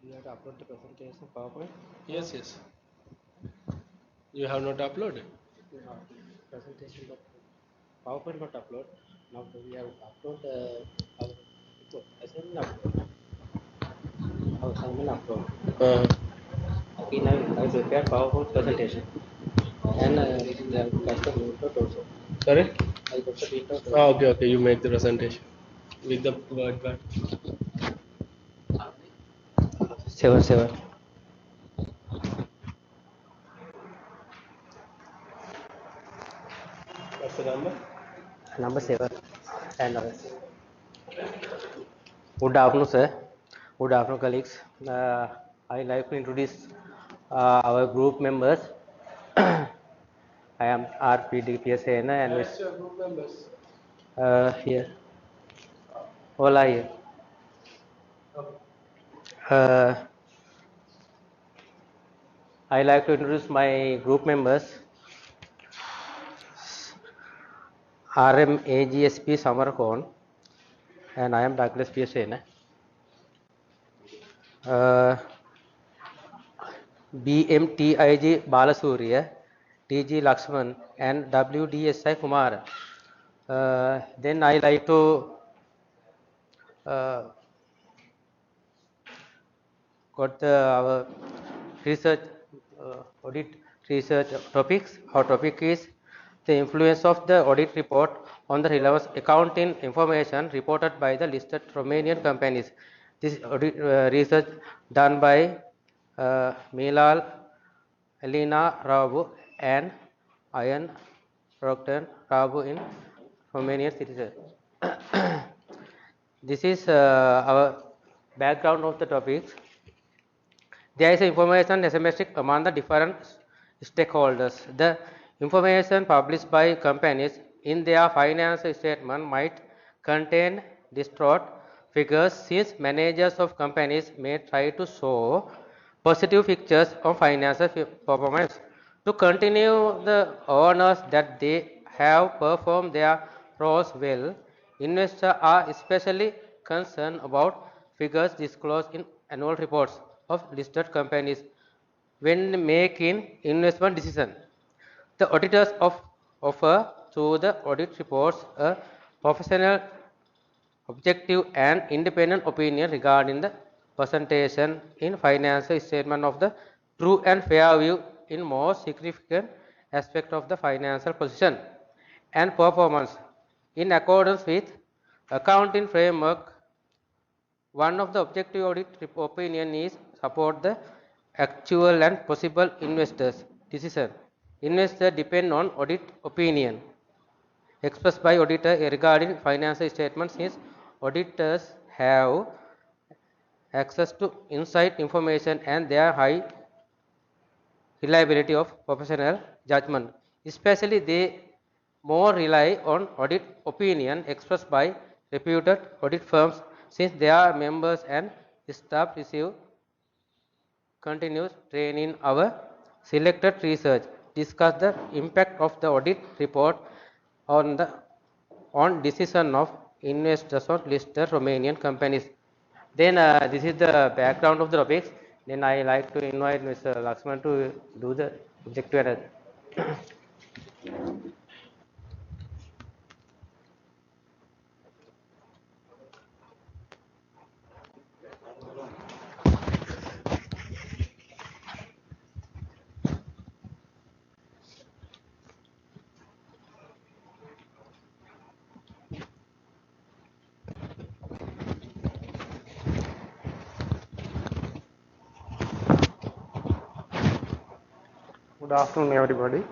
You have to upload the presentation PowerPoint. Yes, yes. You have not uploaded. Presentation but PowerPoint not upload. Now we have upload our report. Assignment upload. Our assignment upload. Uh, Okay, now I prepare PowerPoint presentation and we have custom report also. Sorry? I also print out Ah, also. okay, okay. You make the presentation with the word bar. 7 7. What's the number? Number 7 and good afternoon, sir. Good afternoon, colleagues. I like to introduce our group members. I am RPDPSN and That's your group members. here. All are here. Okay. Uh, I like to introduce my group members. RMAGSP Samarkon and I am Douglas PSN. BMTIG Balasurya, TG Lakshman and WDSI Kumar. Then I like to uh, got our research audit research topics. Our topic is the influence of the audit report on the relevant accounting information reported by the listed Romanian companies. This audit research done by Milal, Elena Rabu and Ian Proctor Rabu in Romanian citizen. This is our background of the topics. There is information asymmetric among the different stakeholders. The information published by companies in their financial statement might contain distorted figures since managers of companies may try to show positive pictures of financial performance to continue the owners that they have performed their roles well. Investors are especially concerned about figures disclosed in annual reports of listed companies when making investment decisions. The auditors offer through the audit reports a professional, objective and independent opinion regarding the presentation in financial statement of the true and fair view in most significant aspect of the financial position and performance in accordance with accounting framework. One of the objective audit opinion is support the actual and possible investors decision. Investors depend on audit opinion expressed by auditor regarding financial statements since auditors have access to inside information and their high reliability of professional judgment. Especially they more rely on audit opinion expressed by reputed audit firms since their members and staff receive continuous training. Our selected research discuss the impact of the audit report on the on decision of investors on listed Romanian companies. Then this is the background of the topics. Then I like to invite Mr. Lakshman to do the objective analysis. Good afternoon, everybody.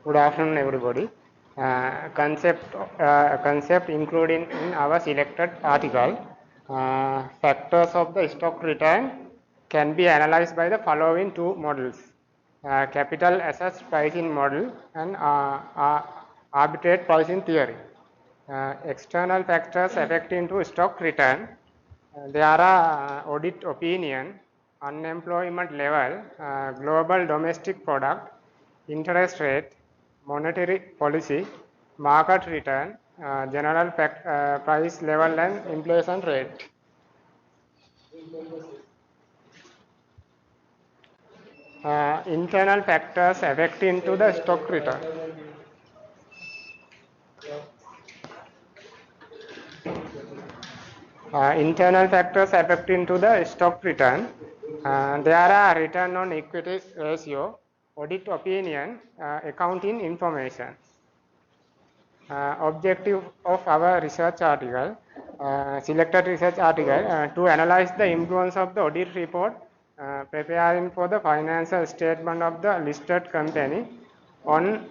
Good afternoon, everybody. Concept included in our selected article. Factors of the stock return can be analyzed by the following two models: capital assets pricing model and arbitrage pricing theory. External factors affecting to stock return. There are audit opinion, unemployment level, global domestic product, interest rate, monetary policy, market return, general price level and inflation rate. Internal factors affecting to the stock return. Internal factors affecting to the stock return. There are return on equity ratio, audit opinion, accounting information. Objective of our research article, selected research article, to analyze the influence of the audit report, preparing for the financial statement of the listed company on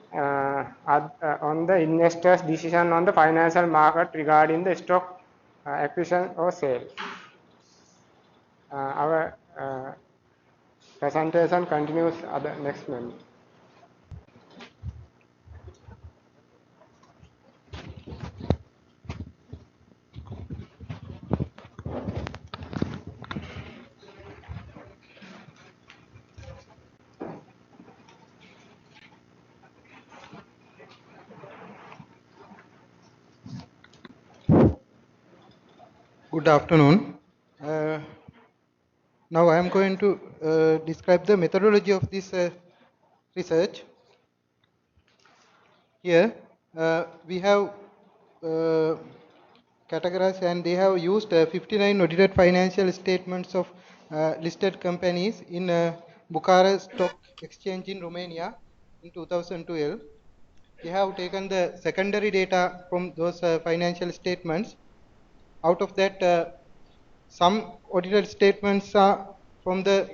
the investor's decision on the financial market regarding the stock acquisition or sale. Our presentation continues at the next minute. Good afternoon. Now I am going to describe the methodology of this research. Here we have categorized, and they have used 59 audited financial statements of listed companies in Bucharest Stock Exchange in Romania in 2012. They have taken the secondary data from those financial statements. Out of that, some audited statements are from the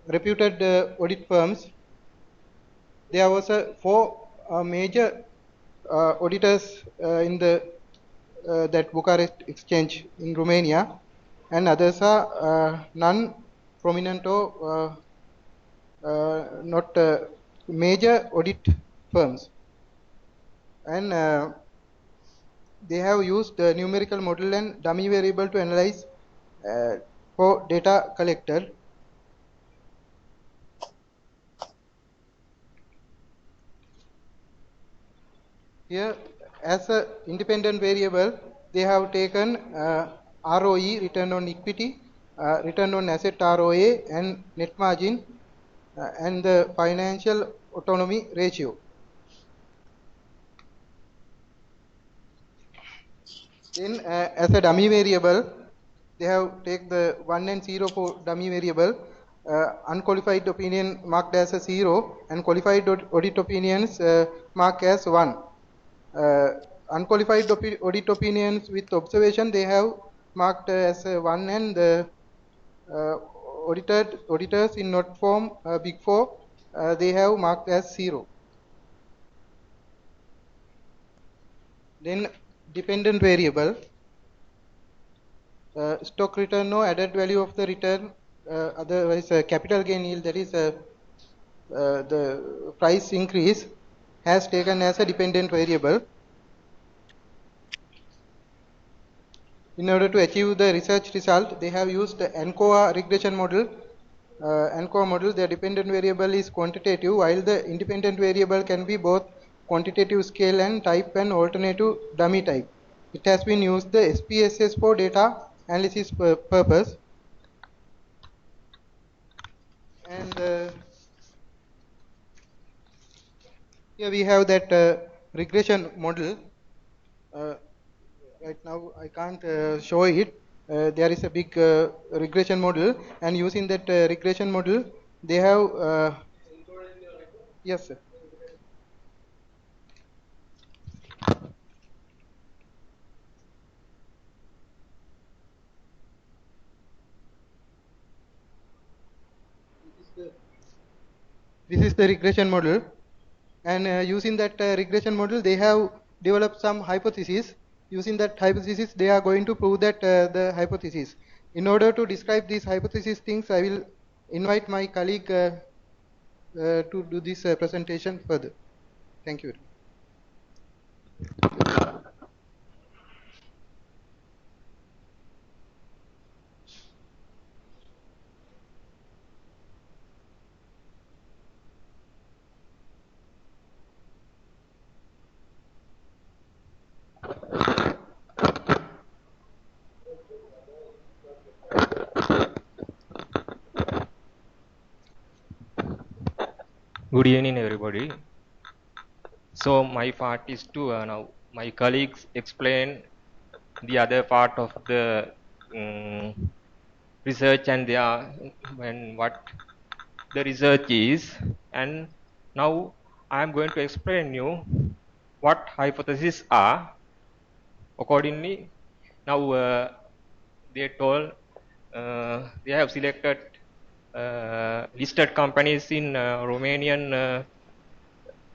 reputed audit firms. There was four major auditors in the that Bucharest exchange in Romania, and others are non-prominent or not major audit firms. And they have used the numerical model and dummy variable to analyze for data collected. Here, as an independent variable, they have taken ROE, return on equity, return on asset ROA, and net margin, and the financial autonomy ratio. Then, as a dummy variable, they have taken the 1 and 0 for dummy variable, unqualified opinion marked as a 0, and qualified audit opinions marked as 1. Unqualified audit opinions with observation, they have marked as 1, and the auditors in not form big 4, they have marked as 0. Then dependent variable, stock return no added value of the return, otherwise capital gain yield, that is the price increase, has taken as a dependent variable. In order to achieve the research result, they have used the ANCOA regression model. ANCOA model, the dependent variable is quantitative, while the independent variable can be both quantitative scale and type and alternative dummy type. It has been used the SPSS for data analysis purpose. And here we have that regression model. Right now I can't show it. There is a big regression model, and using that regression model, they have yes, sir. This is the regression model, and using that regression model, they have developed some hypothesis. Using that hypothesis, they are going to prove that the hypothesis. In order to describe these hypothesis things, I will invite my colleague to do this presentation further. Thank you. Good evening, everybody. So my part is to now my colleagues explain the other part of the research and when what the research is, and now I am going to explain you what hypotheses are. Accordingly, now they told they have selected listed companies in Romanian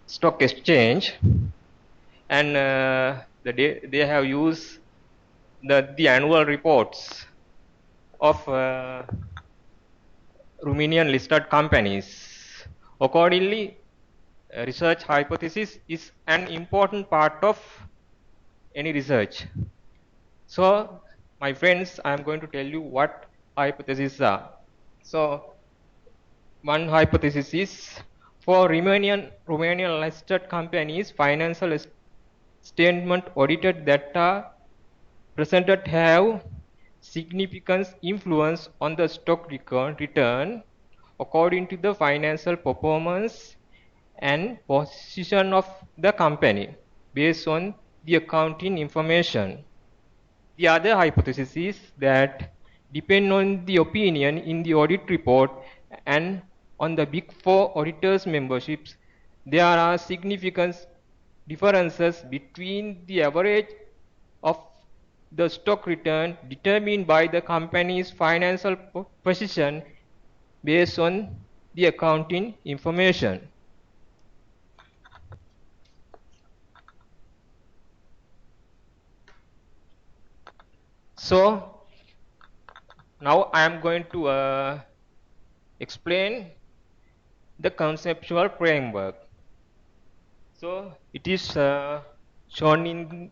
stock exchange, and they have used the annual reports of Romanian listed companies. Accordingly, research hypothesis is an important part of any research. So, my friends, I am going to tell you what hypotheses are. So, one hypothesis is for Romanian listed companies, financial statement audited that are presented have significant influence on the stock return according to the financial performance and position of the company based on the accounting information. The other hypothesis is that depend on the opinion in the audit report and on the Big Four auditors' memberships, there are significant differences between the average of the stock return determined by the company's financial position based on the accounting information. So now I am going to explain the conceptual framework. So it is shown in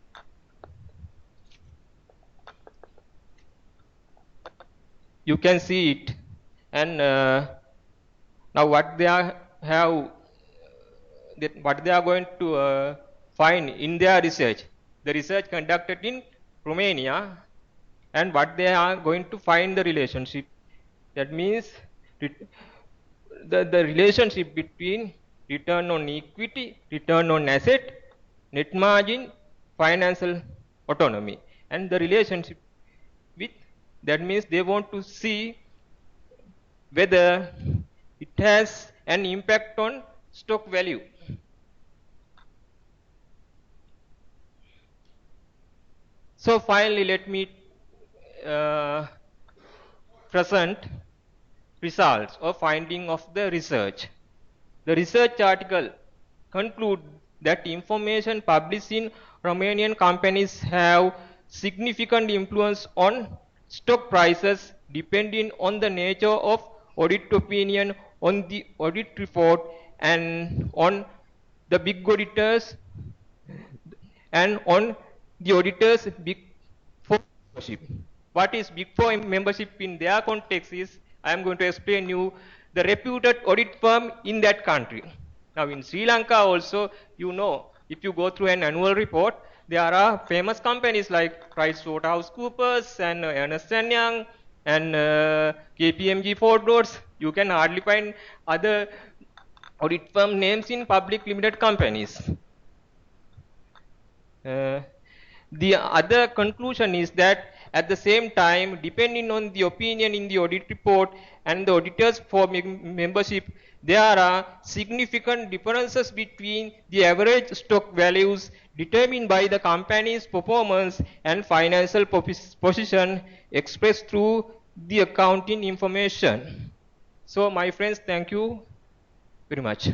you can see it, and now what they what they are going to find in their research, the research conducted in Romania, and what they are going to find the relationship. That means the relationship between return on equity, return on asset, net margin, financial autonomy, and the relationship with that means they want to see whether it has an impact on stock value. So finally, let me present results or finding of the research. The research article conclude that information published in Romanian companies have significant influence on stock prices depending on the nature of audit opinion on the audit report and on the big auditors and on the auditors big four membership. What is big four membership in their context is I am going to explain you the reputed audit firm in that country. Now in Sri Lanka also, you know, if you go through an annual report, there are famous companies like PricewaterhouseCoopers and Ernst & Young and KPMG Ford Roads. You can hardly find other audit firm names in public limited companies. The other conclusion is that at the same time, depending on the opinion in the audit report and the auditors for membership, there are significant differences between the average stock values determined by the company's performance and financial position expressed through the accounting information. So my friends, thank you very much.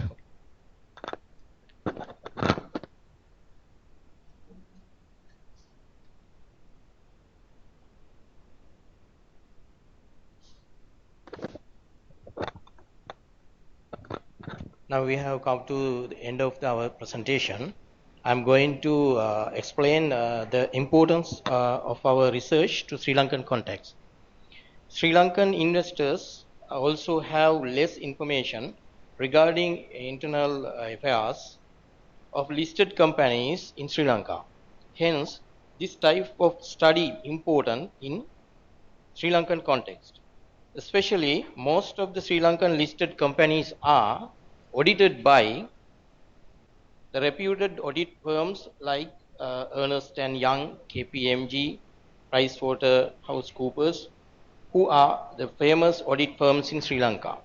Now we have come to the end of our presentation. I'm going to explain the importance of our research to Sri Lankan context. Sri Lankan investors also have less information regarding internal affairs of listed companies in Sri Lanka. Hence, this type of study important in Sri Lankan context. Especially, most of the Sri Lankan listed companies are audited by the reputed audit firms like Ernst and Young, KPMG, PricewaterhouseCoopers, who are the famous audit firms in Sri Lanka.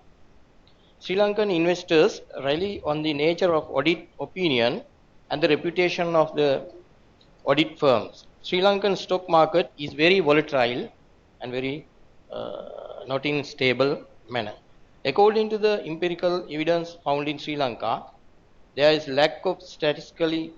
Sri Lankan investors rely on the nature of audit opinion and the reputation of the audit firms. Sri Lankan stock market is very volatile and very not in stable manner. According to the empirical evidence found in Sri Lanka, there is lack of statistically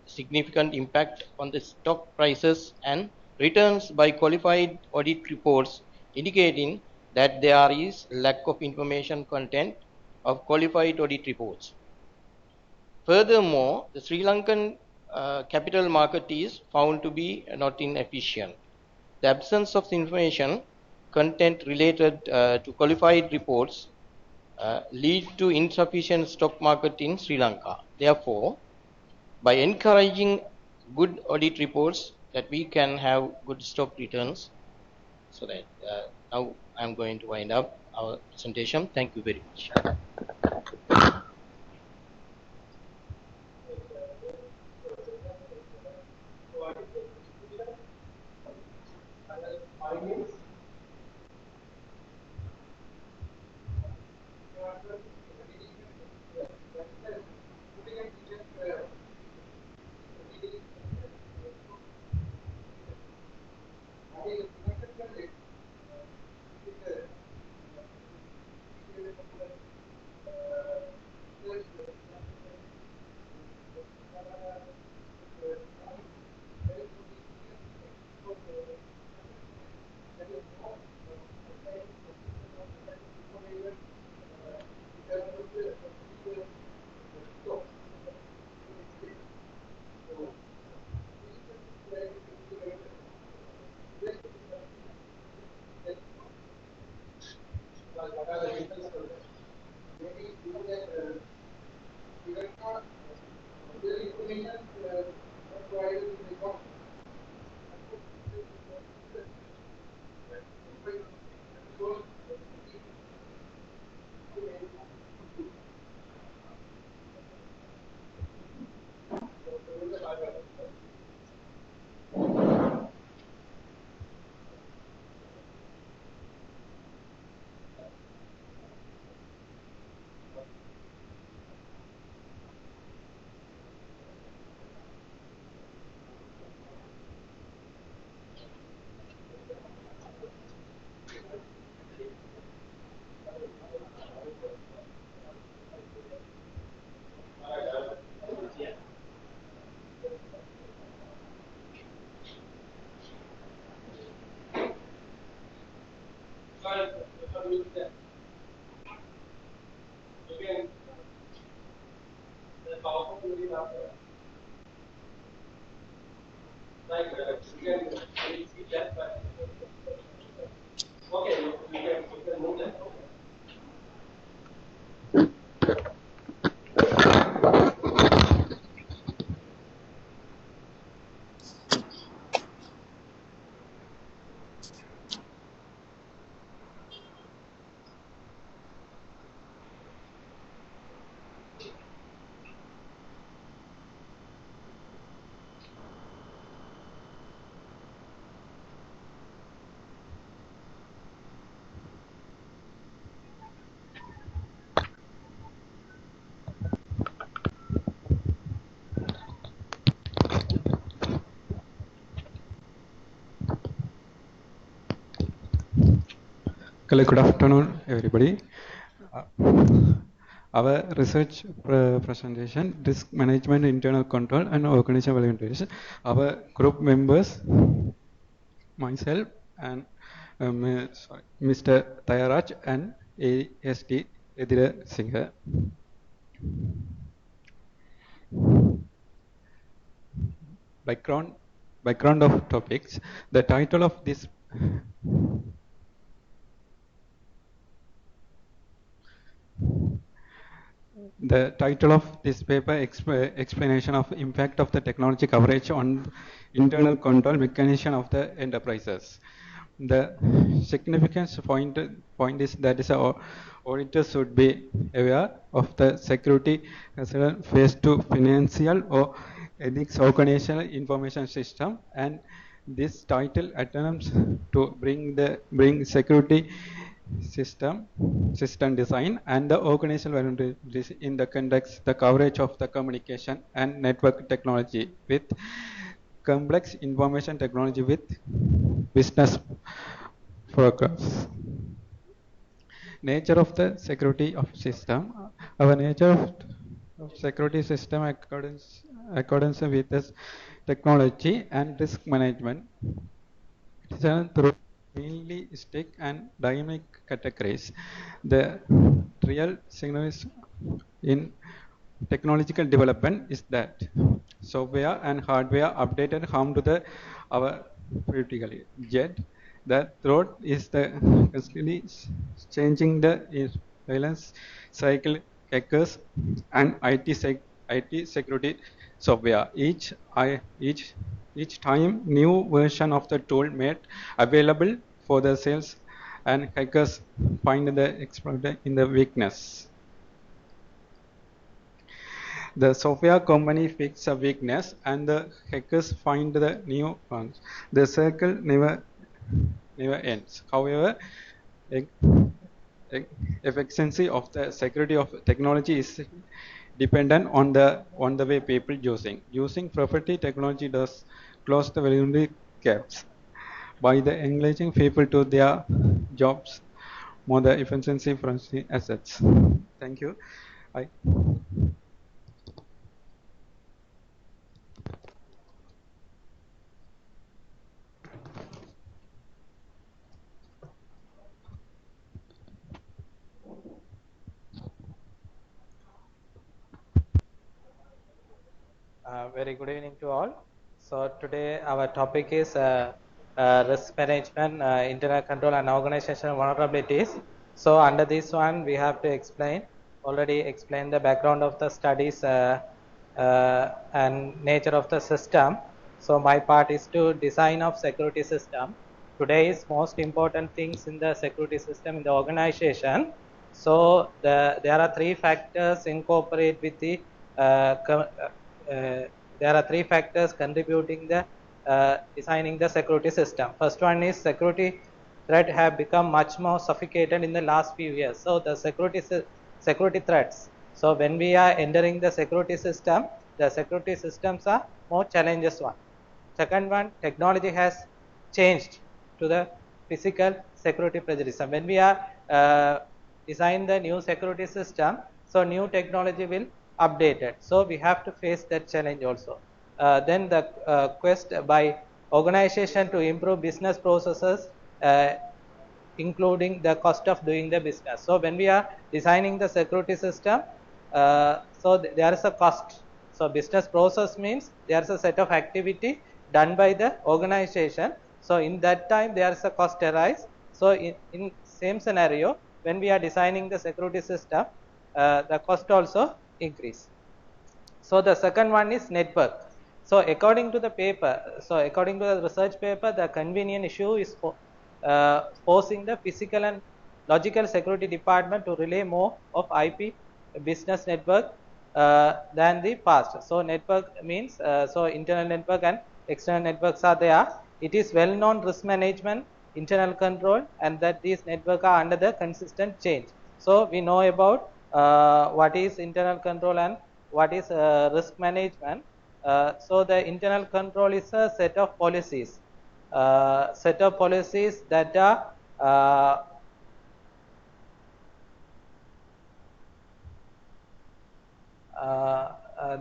significant impact on the stock prices and returns by qualified audit reports, indicating that there is lack of information content of qualified audit reports. Furthermore, the Sri Lankan capital market is found to be not inefficient. The absence of information content related to qualified reports lead to insufficient stock market in Sri Lanka. Therefore, by encouraging good audit reports, that we can have good stock returns. So that now I'm going to wind up our presentation. Thank you very much. Hello, good afternoon, everybody. Our research presentation, risk management, internal control, and organizational evaluation. Our group members, myself, and Mr. Tayaraj and S D Edirisingha. Background of topics. The title of this The title of this paper explanation of impact of the technology coverage on internal control mechanism of the enterprises. The significance point is that is auditors should be aware of the security concern faced to financial or ethics organizational information system, and this title attempts to bring security system design and the organizational vulnerabilities in the context the coverage of the communication and network technology with complex information technology with business focus. Nature of the security of system. Our nature of security system accordance with this technology and risk management. It is through mainly stick and dynamic categories. The real signal is in technological development is that software and hardware updated harm to the our critically. Yet the threat is the constantly changing the surveillance cycle, hackers and IT security software. Each time new version of the tool made available for the sales and hackers find the exploit in the weakness. The software company fix a weakness and the hackers find the new ones. The circle never ends. However, efficiency of the security of technology is dependent on the way people using property technology does close the vulnerability gaps by the engaging people to their jobs more the efficiency from the assets. Thank you. I Very good evening to all. So today our topic is risk management, internal control and organizational vulnerabilities. So under this one we have to already explain the background of the studies and nature of the system. So my part is to design of security system. Today is most important things in the security system in the organization. So there are three factors incorporate with the there are three factors contributing the designing the security system. First one is security threat have become much more sophisticated in the last few years. So the security threats. So when we are entering the security system, the security systems are more challenges one. Second one, technology has changed to the physical security prejudice. When we are design the new security system, so new technology will updated. So we have to face that challenge also. Then the quest by organization to improve business processes, including the cost of doing the business. So when we are designing the security system, so there is a cost. So business process means there is a set of activity done by the organization. So in that time there is a cost arise. So in same scenario, when we are designing the security system, the cost also increase. So the second one is network. So according to the paper, so according to the research paper, the convenient issue is forcing the physical and logical security department to rely more of IP business network than the past. So network means so internal network and external networks are there. It is well known risk management, internal control, and that these networks are under the consistent change. So we know about what is internal control and what is risk management. So the internal control is a set of policies that are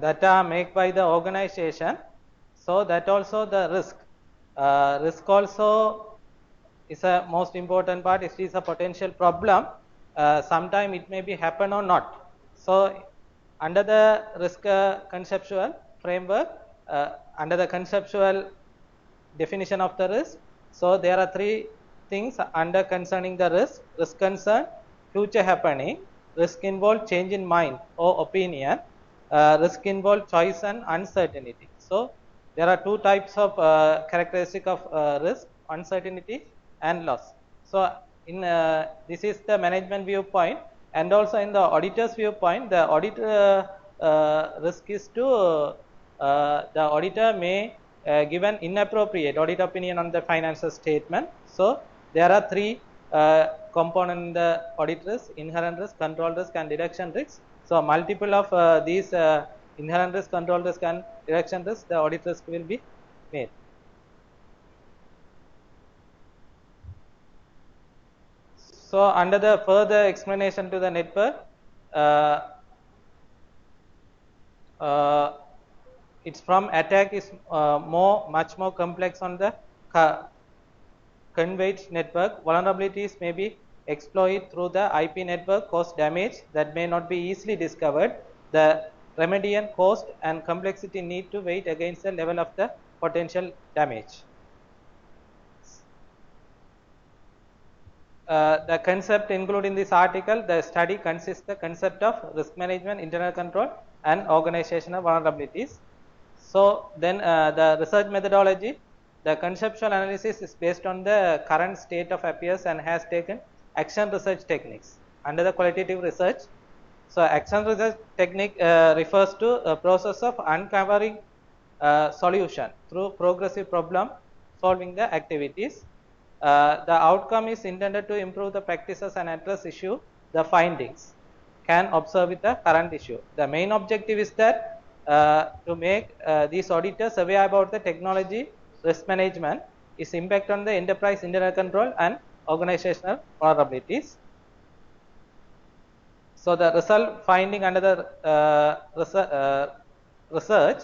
that are made by the organization. So that also the risk also is a most important part. It is a potential problem. Sometime it may be happen or not. So under the risk conceptual framework, under the conceptual definition of the risk, so there are three things under concerning the risk concern, future happening, risk involve change in mind or opinion, risk involve choice and uncertainty. So there are two types of characteristic of risk: uncertainty and loss. So in this is the management viewpoint, and also in the auditor's viewpoint, the auditor risk is to the auditor may give an inappropriate audit opinion on the financial statement. So there are three components in the audit risk: inherent risk, control risk, and deduction risk. So multiple of these inherent risk, control risk, and deduction risk, the audit risk will be made. So under the further explanation to the network, its from attack is much more complex on the conveyed network. Vulnerabilities may be exploited through the IP network, cause damage that may not be easily discovered. The remedial cost and complexity need to weigh against the level of the potential damage. The concept included in this article, the study consists the concept of risk management, internal control, and organizational vulnerabilities. So then the research methodology, the conceptual analysis is based on the current state of affairs and has taken action research techniques under the qualitative research. So action research technique refers to a process of uncovering solution through progressive problem solving the activities. The outcome is intended to improve the practices and address issue. The findings can observe with the current issue. The main objective is that to make these auditors aware about the technology risk management, its impact on the enterprise internal control and organizational vulnerabilities. So the result finding under the research,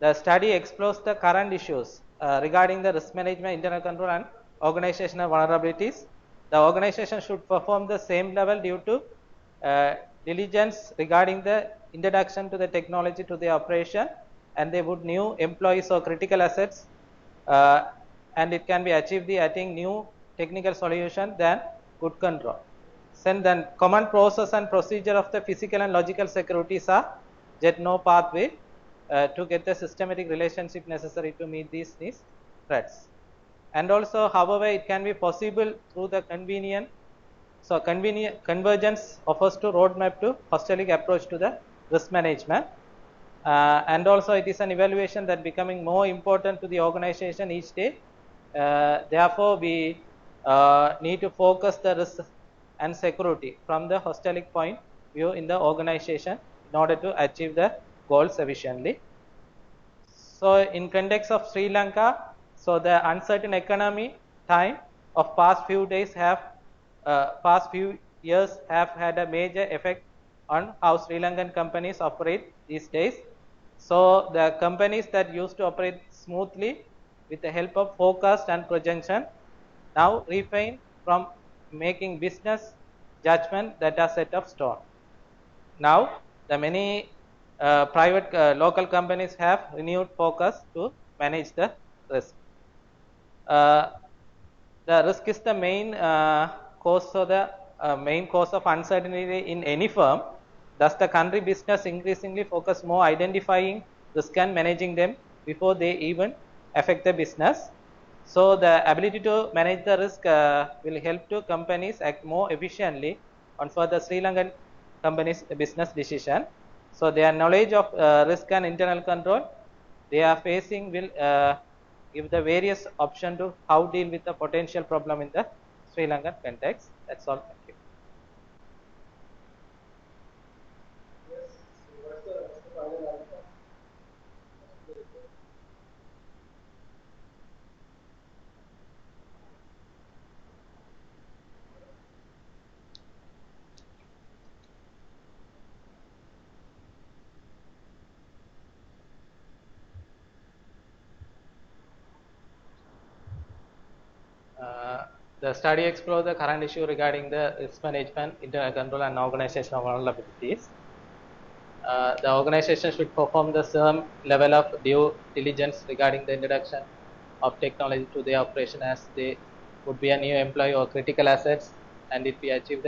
the study explores the current issues regarding the risk management, internal control, and organizational vulnerabilities. The organization should perform the same level due to diligence regarding the introduction to the technology to the operation, and they would new employees or critical assets, and it can be achieved the adding new technical solution than good control. Then common process and procedure of the physical and logical securities are yet no pathway to get the systematic relationship necessary to meet these threats. And also, however, it can be possible through the convenient. So convergence offers to roadmap to holistic approach to the risk management, and also it is an evaluation that becoming more important to the organization each day. Therefore, we need to focus the risk and security from the holistic point view in the organization in order to achieve the goals efficiently. So in context of Sri Lanka, so the uncertain economy time of past few years have had a major effect on how Sri Lankan companies operate these days. So the companies that used to operate smoothly with the help of forecast and projection now refrain from making business judgment that are set of stone. Now the many private local companies have renewed focus to manage the risk. The risk is the main cause of uncertainty in any firm. Thus, the country business increasingly focus more identifying risk and managing them before they even affect the business. So, the ability to manage the risk will help to companies act more efficiently on further Sri Lankan companies' business decision. So, their knowledge of risk and internal control they are facing will give the various option to how deal with the potential problem in the Sri Lankan context. That's all. Thank you. The study explored the current issue regarding the risk management, internal control, and organizational vulnerabilities. The organization should perform the same level of due diligence regarding the introduction of technology to their operation as they would be a new employee or critical assets, and it be achieved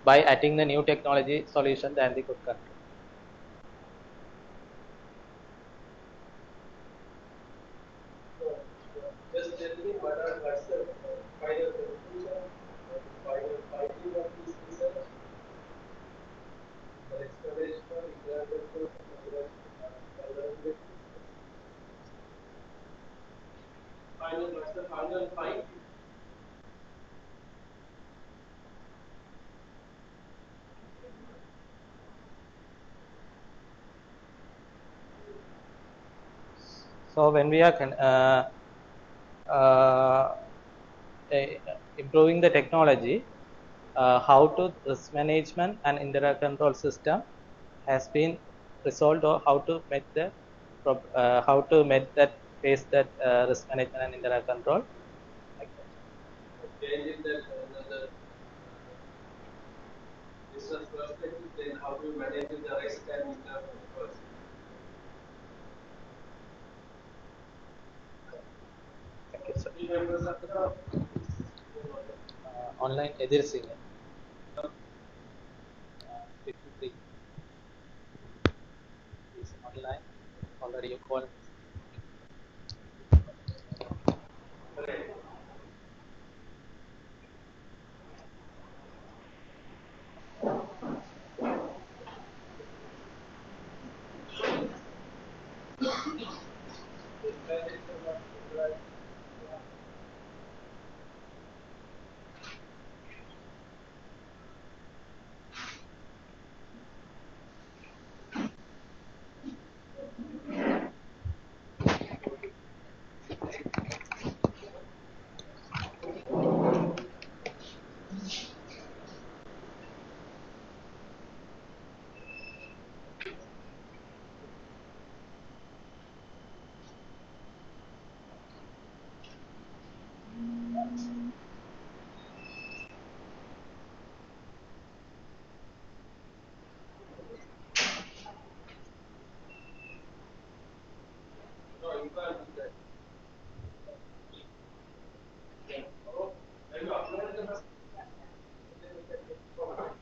by adding the new technology solution than the good control. Just tell me what's the final the final finding. So when we are improving the technology, how to risk management and indirect control system has been resolved, or how to make the face that risk management and indirect control like that. Changing that another business perspective, then how do you manage the risk and internal controls? Thank you, sir. Three members of the Online Edirisingha. 53 is online. Already you called. no, you can't do that. Oh, when you upload the first, then you can get forward.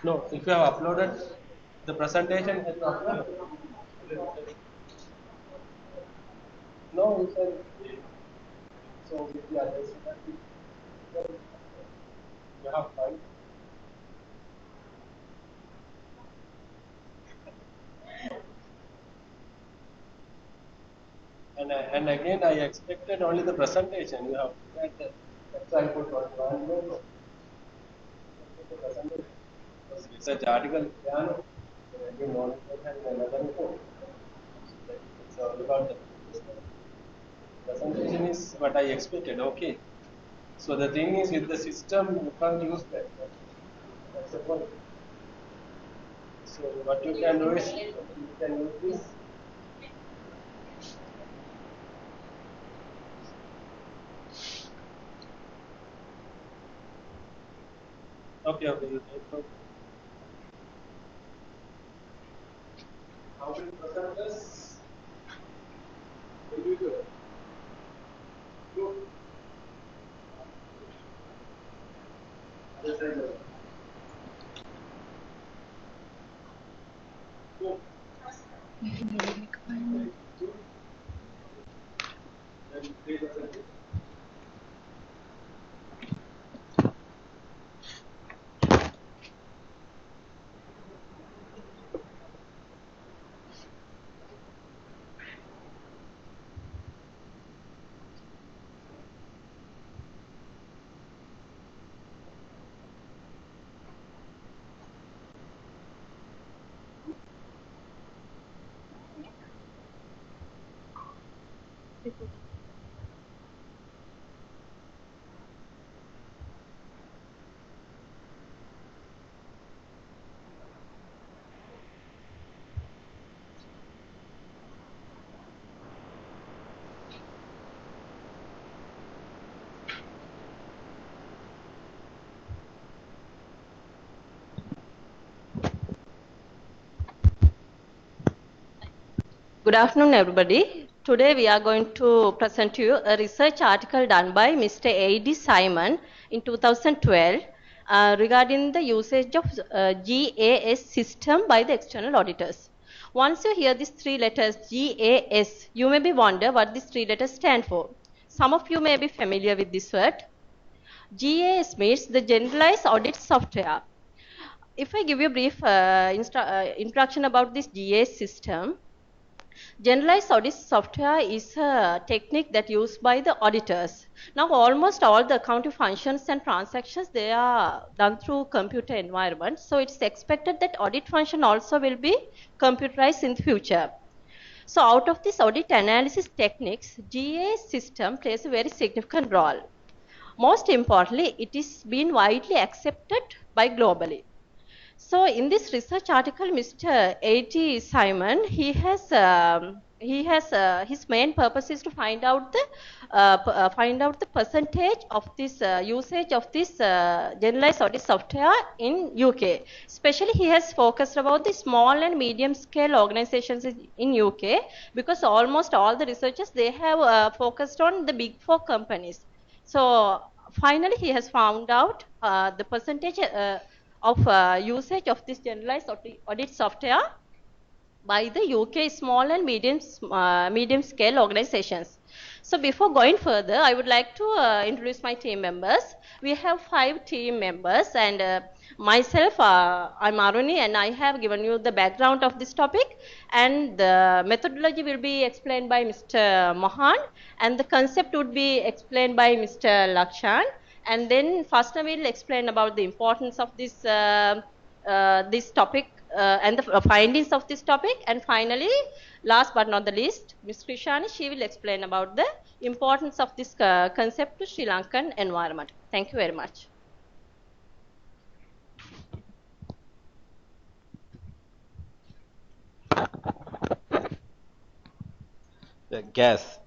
No, if you have uploaded the presentation, have you uploaded? No, you said so with the others. You have fine. And again, I expected only the presentation. You have prepared the that's why I put one more. The presentation. Because research article, piano, again, knowledge and another report. It's all about the presentation is what I expected. Okay. So the thing is, with the system, you can't use that. That's the point. So what you can do is, you can use this. Okay, okay. You can. How will you present this? Individual. Group. Other side. Group. Then 3%. Good afternoon, everybody. Today we are going to present to you a research article done by Mr. A.D. Simon in 2012 regarding the usage of GAS system by the external auditors. Once you hear these three letters GAS, you may be wonder what these three letters stand for. Some of you may be familiar with this word. GAS means the Generalized Audit Software. If I give you a brief introduction about this GAS system, Generalized audit software is a technique that used by the auditors. Now almost all the accounting functions and transactions, they are done through computer environment. So it's expected that audit function also will be computerized in the future. So out of this audit analysis techniques, GA system plays a very significant role. Most importantly, it is being widely accepted by globally. So in this research article, Mr. A.T. Simon, his main purpose is to find out the percentage of this usage of this generalized audit software in UK. Especially, he has focused about the small and medium scale organizations in UK, because almost all the researchers, they have focused on the big four companies. So finally, he has found out the percentage of usage of this generalized audit software by the UK small and medium scale organizations. So before going further, I would like to introduce my team members. We have 5 team members, and myself, I'm Aruni, and I have given you the background of this topic, and the methodology will be explained by Mr. Mohan, and the concept would be explained by Mr. Lakshan, and then Fasna will explain about the importance of this topic and the findings of this topic. And finally, last but not the least, Ms. Krishani, she will explain about the importance of this concept to Sri Lankan environment. Thank you very much. The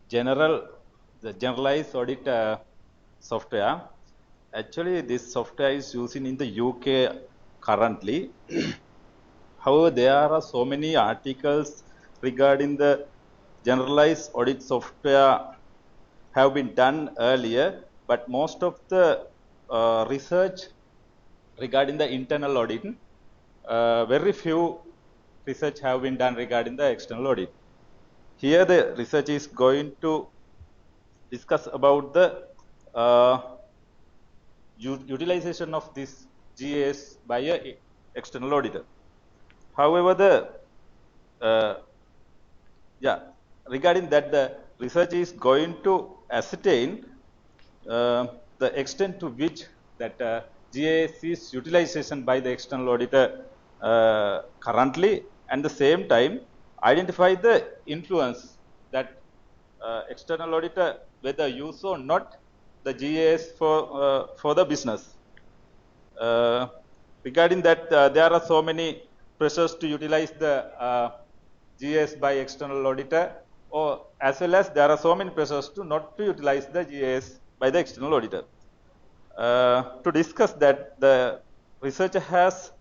generalized audit software. Actually, this software is used in the UK currently. However, there are so many articles regarding the generalized audit software have been done earlier, but most of the research regarding the internal audit, very few research have been done regarding the external audit. Here the research is going to discuss about the utilization of this GAS by a external auditor. However, regarding that, the research is going to ascertain the extent to which that GAS is utilization by the external auditor currently, and the same time identify the influence that external auditor whether use or not the GAS for the business. Regarding that, there are so many pressures to utilize the GAS by external auditor, or as well as there are so many pressures to not to utilize the GAS by the external auditor. To discuss that, the researcher has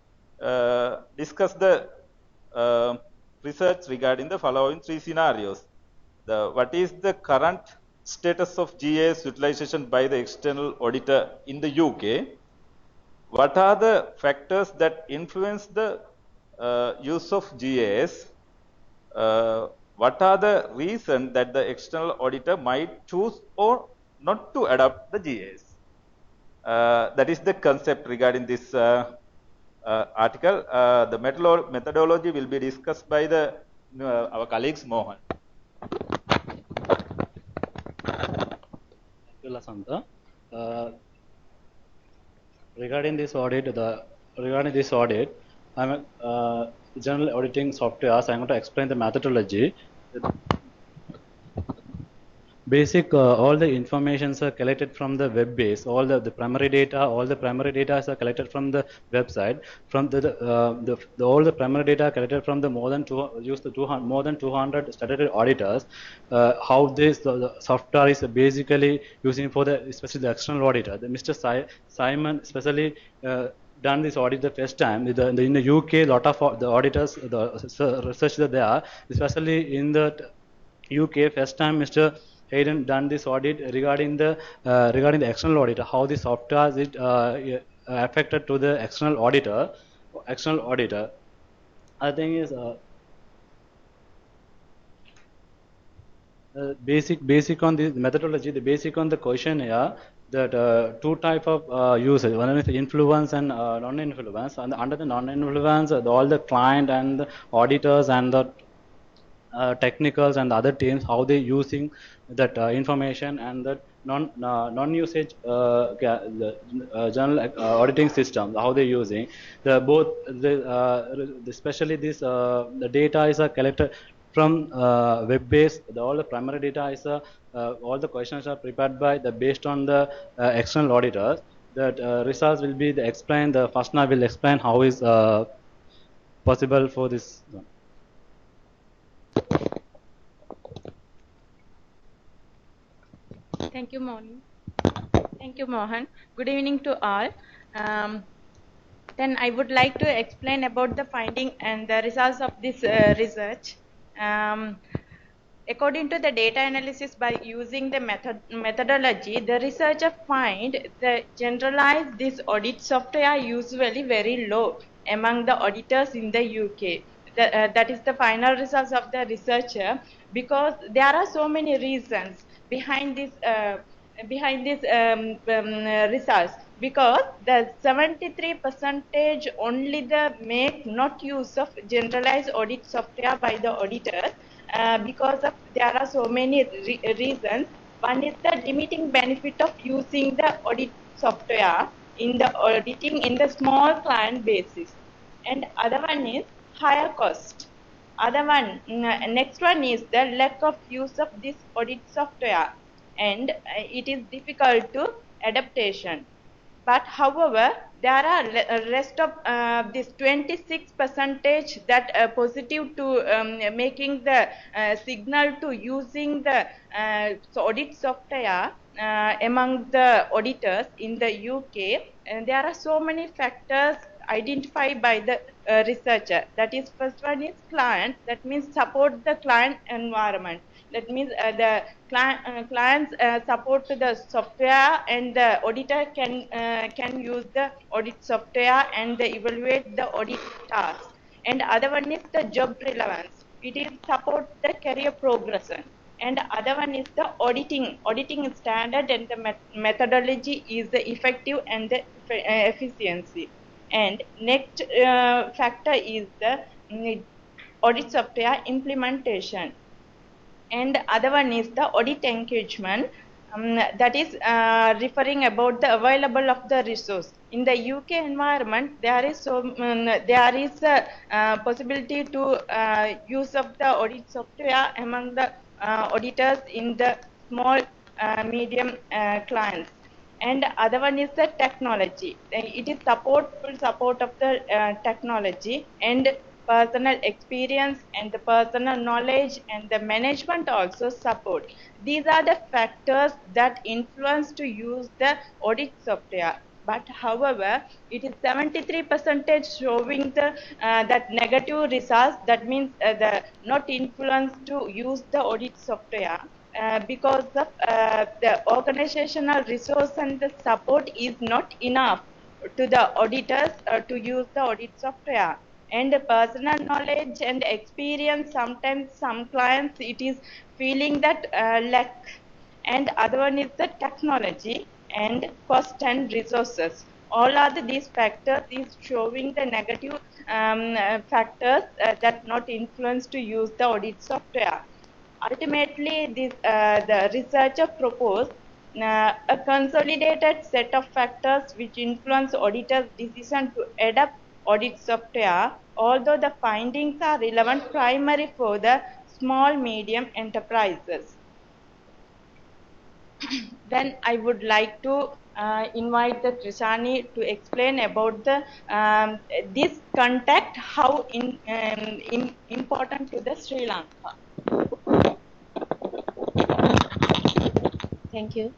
discussed the research regarding the following 3 scenarios. What is the current status of GAS utilization by the external auditor in the UK? What are the factors that influence the use of GAS? What are the reasons that the external auditor might choose or not to adopt the GAS? That is the concept regarding this article. The methodology will be discussed by our colleagues Mohan. Lasanta. Regarding this audit, I'm general auditing software. So I'm going to explain the methodology. Basic, all the informations are collected from the web base. All the primary data, are collected from the website. From all the primary data collected from the more than 200 statutory auditors. How the software is basically using for especially the external auditor. Mr. Simon especially done this audit the first time. In the UK, lot of the auditors, the researchers there, especially in the UK, first time Mr. Hayden done this audit regarding the external auditor, how the software is affected to the external auditor. I think is basic on the methodology. The basic on the question here that 2 type of users. One is influence and non-influence. And under the non-influence, all the client and the auditors and the technicals and other teams how they using that information and that non-usage journal auditing systems how they using the both especially this the data is collected from web-based. All the primary data is all the questions are prepared by the based on the external auditors. That results will be the explain. The first now will explain how is possible for this. Thank you, Mohan. Thank you, Mohan. Good evening to all. Then I would like to explain about the finding and the results of this research. According to the data analysis by using the methodology, the researcher find the generalized this audit software are usually very low among the auditors in the UK. That is the final results of the researcher, because there are so many reasons behind this results, because the 73% only the make not use of generalized audit software by the auditors, because of there are so many reasons. One is the limiting benefit of using the audit software in the auditing in the small client basis, and other one is higher cost. Other one, next one is the lack of use of this audit software, and it is difficult to adaptation. But however, there are rest of this 26% that positive to making the signal to using the audit software among the auditors in the UK. And there are so many factors identified by the researcher. That is, first one is client. That means support the client environment. That means the clients support to the software, and the auditor can use the audit software and evaluate the audit task. And other one is the job relevance. It is support the career progression. And other one is the auditing standard, and the methodology is the effective and the efficiency. And next factor is the audit software implementation. And other one is the audit engagement, that is referring about the available of the resource. In the UK environment, there is a possibility to use of the audit software among the auditors in the small medium clients. And other one is the technology. It is full support of the technology, and personal experience and the personal knowledge and the management also support. These are the factors that influence to use the audit software. But however, it is 73% showing the that negative results. That means the not influence to use the audit software. Because of the organizational resource and the support is not enough to the auditors to use the audit software. And personal knowledge and experience, sometimes some clients it is feeling that lack. And other one is the technology and cost and resources. All are these factors is showing the negative factors that not influence to use the audit software. Ultimately, the researcher proposed a consolidated set of factors which influence auditors' decision to adopt audit software, although the findings are relevant primarily for the small medium enterprises. Then I would like to invite the Trishani to explain about the this contact, how important to the Sri Lanka. Thank you.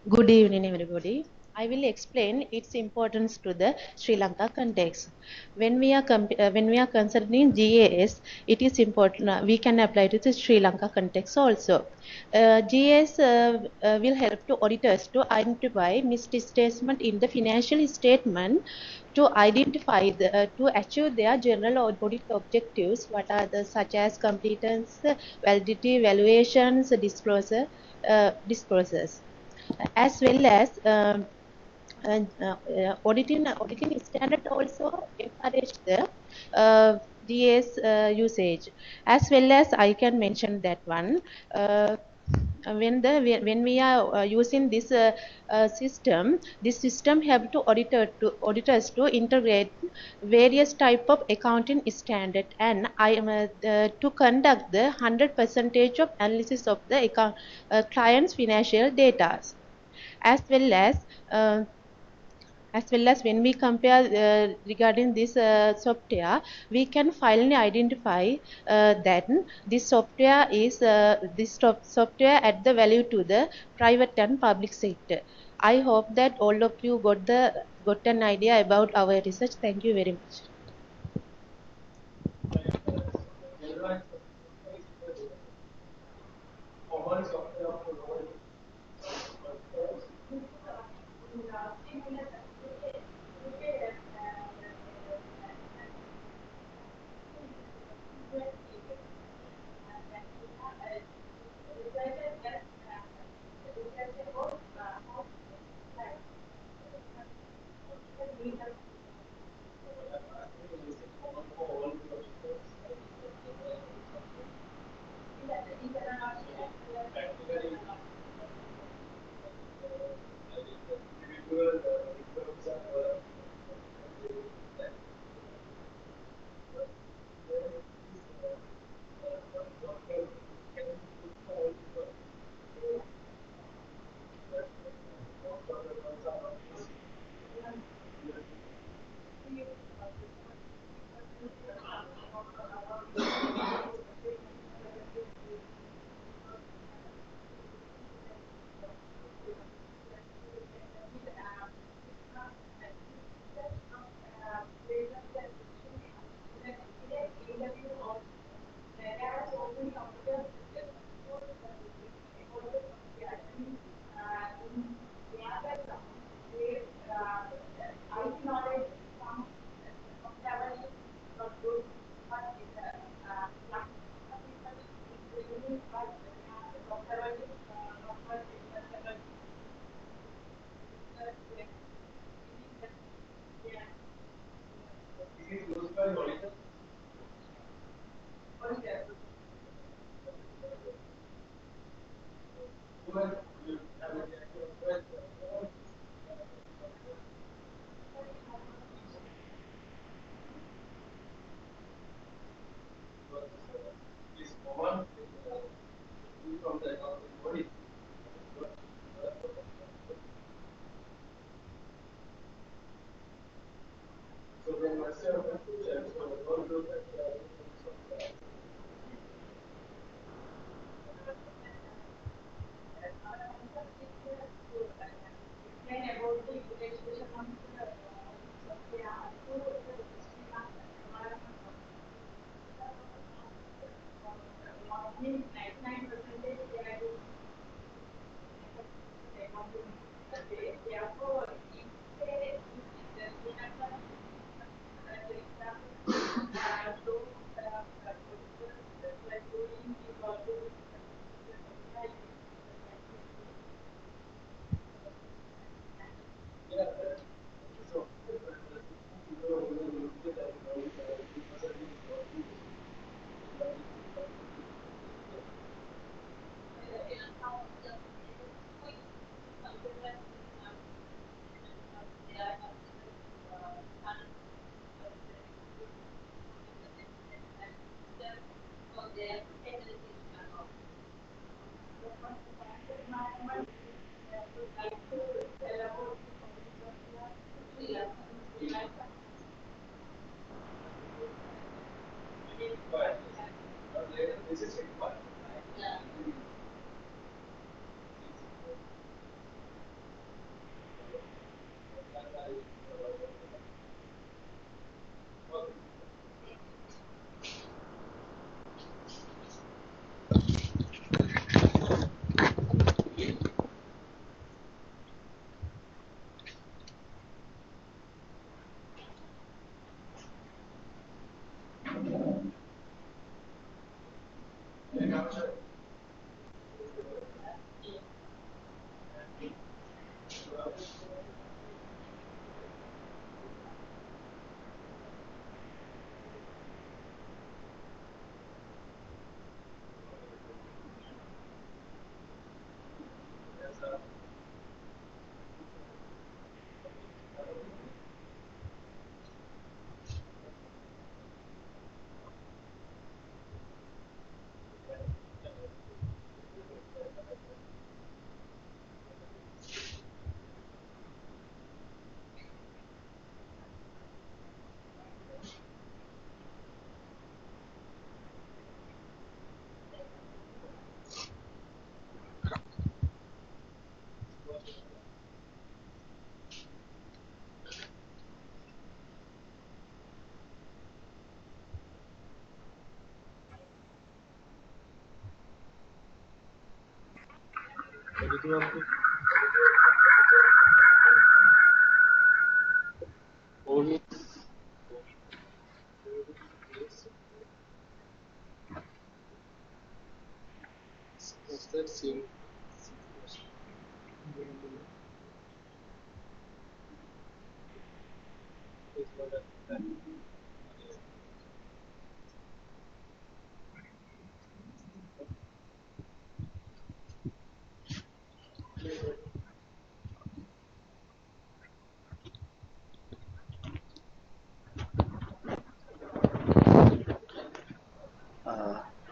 Good evening, everybody. I will explain its importance to the Sri Lanka context. When we are considering GAS, it is important. We can apply to the Sri Lanka context also. GAS will help to auditors to identify misstatement in the financial statement, to identify to achieve their general audit objectives. What are the such as competence, validity, valuations, disclosures, as well as auditing standard also encourage the GS usage. As well as I can mention that one. When we are using this system, this system have to auditors to integrate various type of accounting standard, and I am to conduct the 100% of analysis of the client's financial data, as well as uh, when we compare regarding this software, we can finally identify that this software is software at the value to the private and public sector. I hope that all of you got an idea about our research. Thank you very much. Generalized common software for all.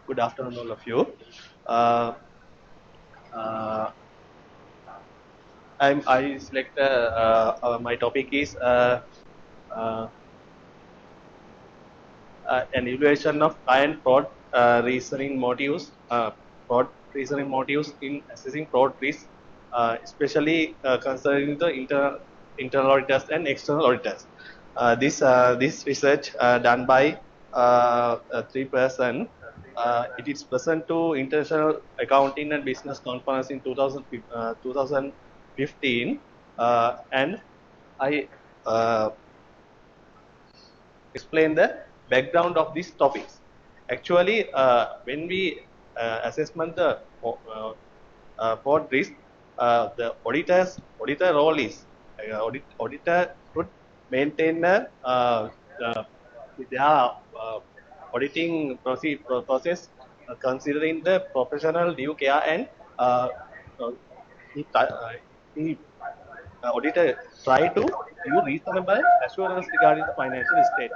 Good afternoon, all of you. I select my topic is uh, an evaluation of client fraud reasoning motives, fraud reasoning motives in assessing fraud risk, especially concerning the internal auditors and external auditors. This research done by three person. It is present to International Accounting and Business Conference in 2015, and I explain the background of these topics. Actually, when we assessment the fraud risk, the auditor role is auditor should maintain their auditing process considering the professional due care and he, he auditor try to give reasonable assurance regarding the financial state.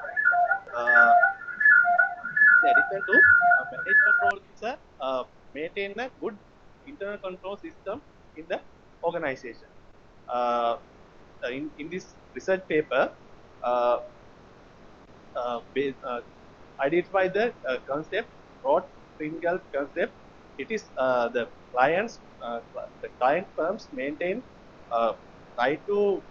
In addition to management role is maintain a good internal control system in the organization. In this research paper, identify the concept, broad single concept. It is the clients, the client firms maintain, try to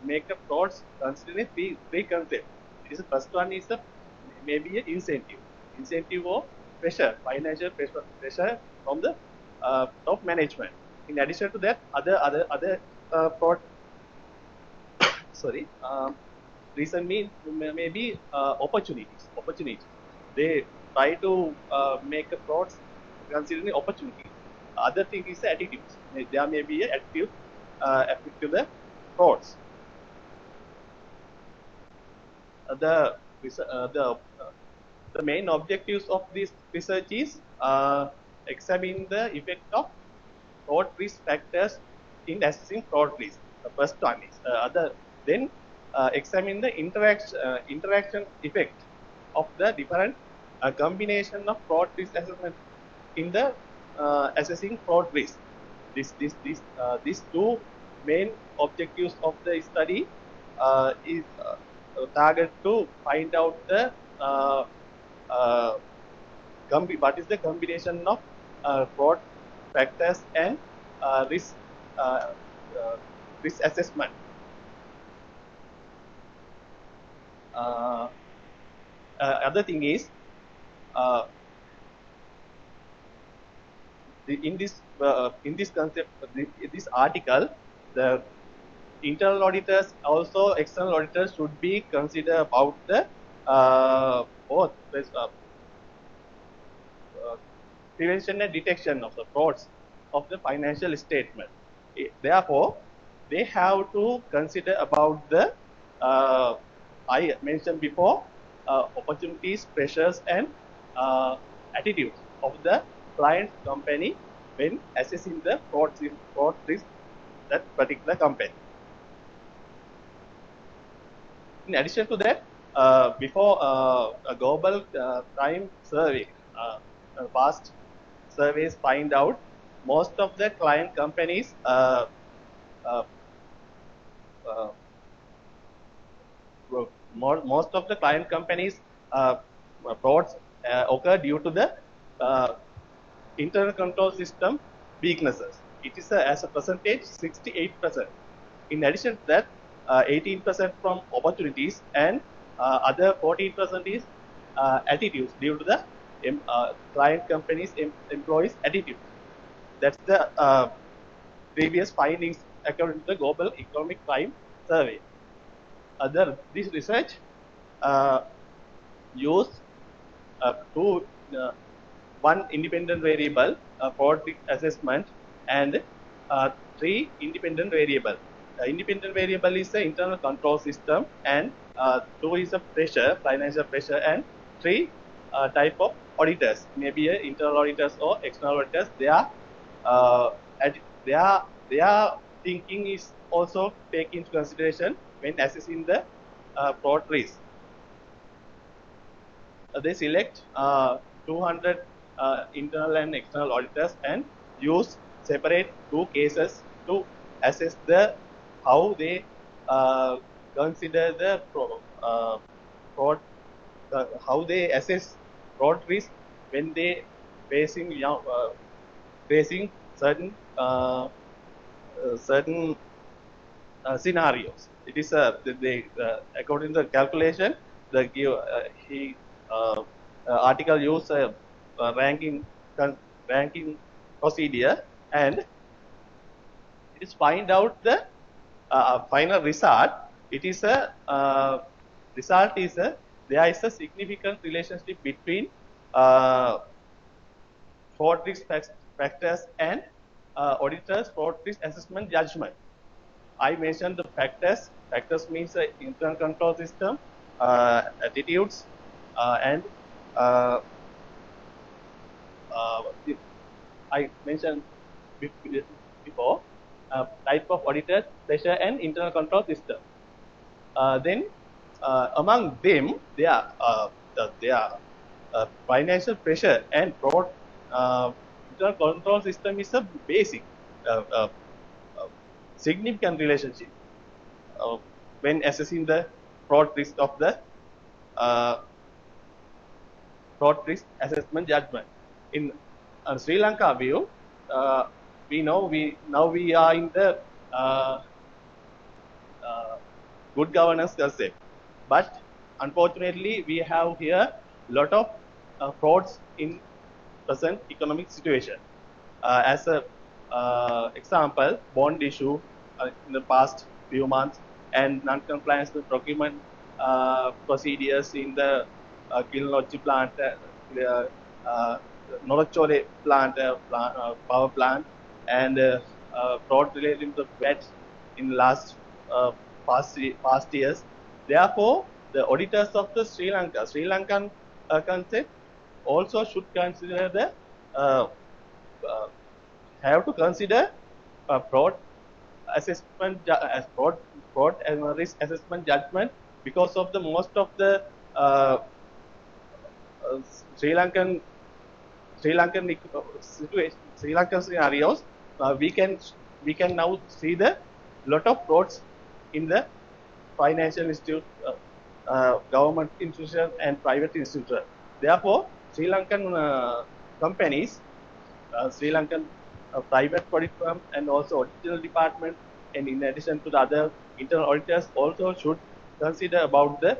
make a frauds considering three concepts. It is the first one is maybe an incentive or pressure, financial pressure from the top management. In addition to that, other fraud sorry reason maybe opportunities. They try to make a frauds considering opportunity. Other thing is attitudes. There may be an attitude affect to the frauds. The main objectives of this research is examine the effect of fraud risk factors in assessing fraud risk. The first one is then examine the interaction effect of the different combination of fraud risk assessment in the assessing fraud risk. These two main objectives of the study is target to find out the what is the combination of fraud factors and risk assessment. Other thing is in this concept, this article, the internal auditors also external auditors should be considered about the both prevention and detection of the frauds of the financial statement. Therefore, they have to consider about the I mentioned before opportunities, pressures, and attitudes of the client company when assessing the fraud risk that particular company. In addition to that, before a global crime survey, past surveys find out most of the client companies most of the client companies frauds occur due to the internal control system weaknesses. It is as a percentage 68%. In addition to that, 18% from opportunities and other 14% is attitudes due to the client companies employees attitude. That's the previous findings according to the Global Economic Crime Survey. This research used one independent variable for the assessment and three independent variable. Independent variable is the internal control system, and two is the pressure, financial pressure, and three type of auditors, maybe internal auditors or external auditors. Their thinking is also taken into consideration when assessing the fraud risk. They select 200 internal and external auditors and use separate two cases to assess how they consider the fraud, how they assess fraud risk when they facing certain scenarios. It is according to the calculation, the article use a ranking procedure, and it is find out the final result. It is a result is there is a significant relationship between fraud risk factors and auditors fraud risk assessment judgment. I mentioned the factors. Factors means internal control system, attitudes, and I mentioned before type of auditors, pressure, and internal control system. Then among them, there are financial pressure and fraud. Internal control system is a basic significant relationship when assessing the fraud risk of the fraud risk assessment judgment. In Sri Lanka view, we know we are in the good governance concept, but unfortunately we have here lot of frauds in present economic situation. As a example, bond issue in the past few months, and non-compliance with procurement procedures in the Kilnochi plant, Norachore plant, power plant, and fraud related to VAT in last past years. Therefore, the auditors of the Sri Lankan concept also should consider the have to consider fraud assessment as fraud and risk assessment judgment, because of the most of the Sri Lankan situation, Sri Lankan scenarios. We can now see the lot of frauds in the financial institute, government institution, and private institution. Therefore, Sri Lankan companies, Sri Lankan private audit firm, and also auditor department, and in addition to the other internal auditors, also should consider about the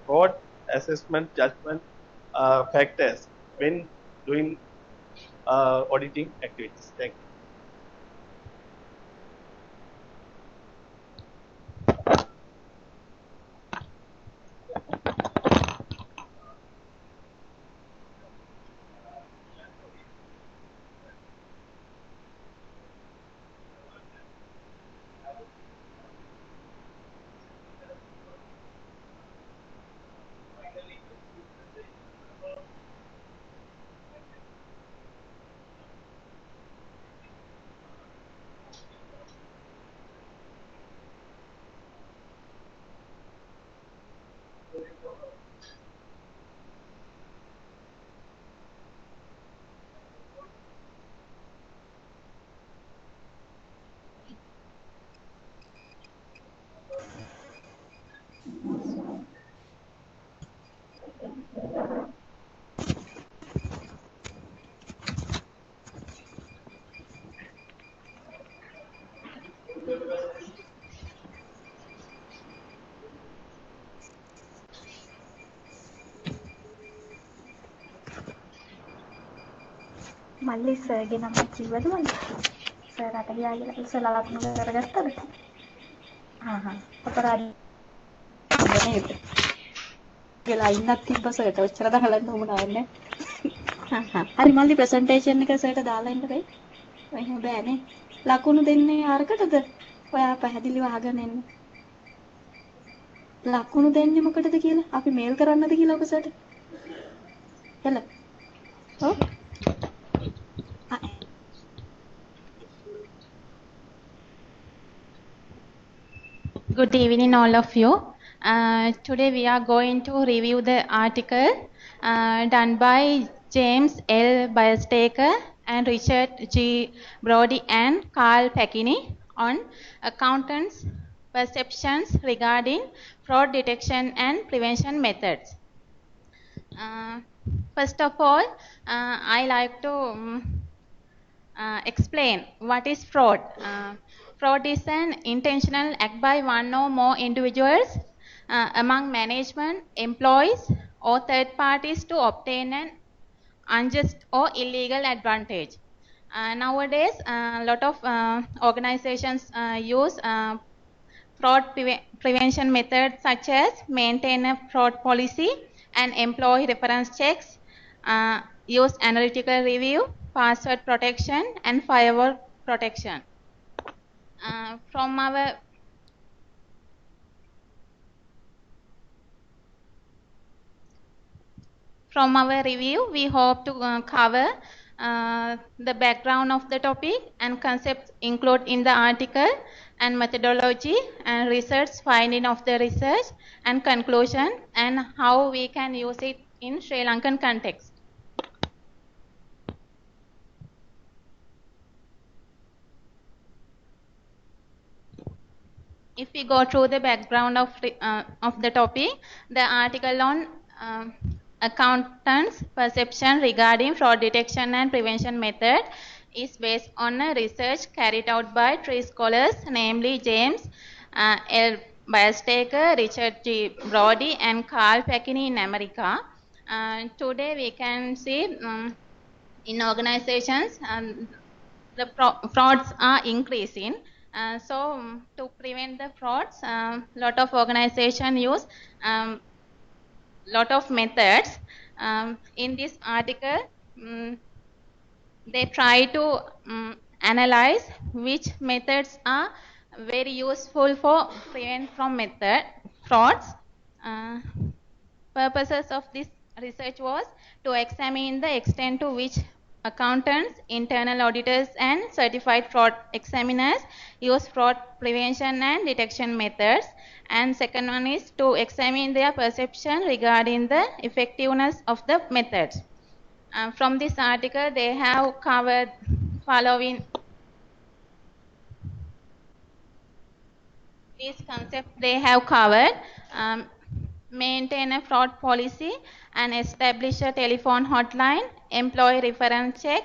fraud assessment judgment factors when doing auditing activities. Thank you. මල්ලි සර්ගේ නම කිව්වද මල්ලි? ඉස්සරහට ගියා කියලා ඉස්සලා ලකුණු කරගත්තද? අපරාධ නේද? කියලා ඉන්නත් තිබ්බ සර්ට ඔච්චර දහලන්න උවමනාවක් නැහැ. හරි මල්ලි ප්‍රසන්ටේෂන් එක සර්ට දාලා ඉන්න බෑ. එහෙම බෑනේ. ලකුණු දෙන්නේ අරකටද? ඔයා පැහැදිලිව අහගෙන එන්න. ලකුණු දෙන්නේ මොකටද කියලා අපි මේල් කරන්නද කියලා ඔබ සර්ට? එළ. ඔව්. Good evening, all of you. Today we are going to review the article done by James L. Bierstaker and Richard G. Brody and Carl Pacini on accountants' perceptions regarding fraud detection and prevention methods. First of all, I like to explain what is fraud. Fraud is an intentional act by one or more individuals among management, employees, or third parties to obtain an unjust or illegal advantage. Nowadays, a lot of organizations use fraud prevention methods such as maintain a fraud policy and employee reference checks, use analytical review, password protection, and firewall protection. From our review, we hope to cover the background of the topic and concepts included in the article and methodology and research finding of the research and conclusion and how we can use it in Sri Lankan context. If we go through the background of the topic, the article on accountants' perception regarding fraud detection and prevention method is based on a research carried out by three scholars, namely James L. Bierstaker, Richard G. Brody, and Carl Pacini in America. Today we can see in organizations the frauds are increasing. So to prevent the frauds, lot of organizations use lot of methods. In this article, they try to analyze which methods are very useful for prevent from frauds. Purposes of this research was to examine the extent to which accountants, internal auditors, and certified fraud examiners use fraud prevention and detection methods. And second one is to examine their perception regarding the effectiveness of the methods. From this article, they have covered following these concepts. They have covered maintain a fraud policy and establish a telephone hotline, employee reference check,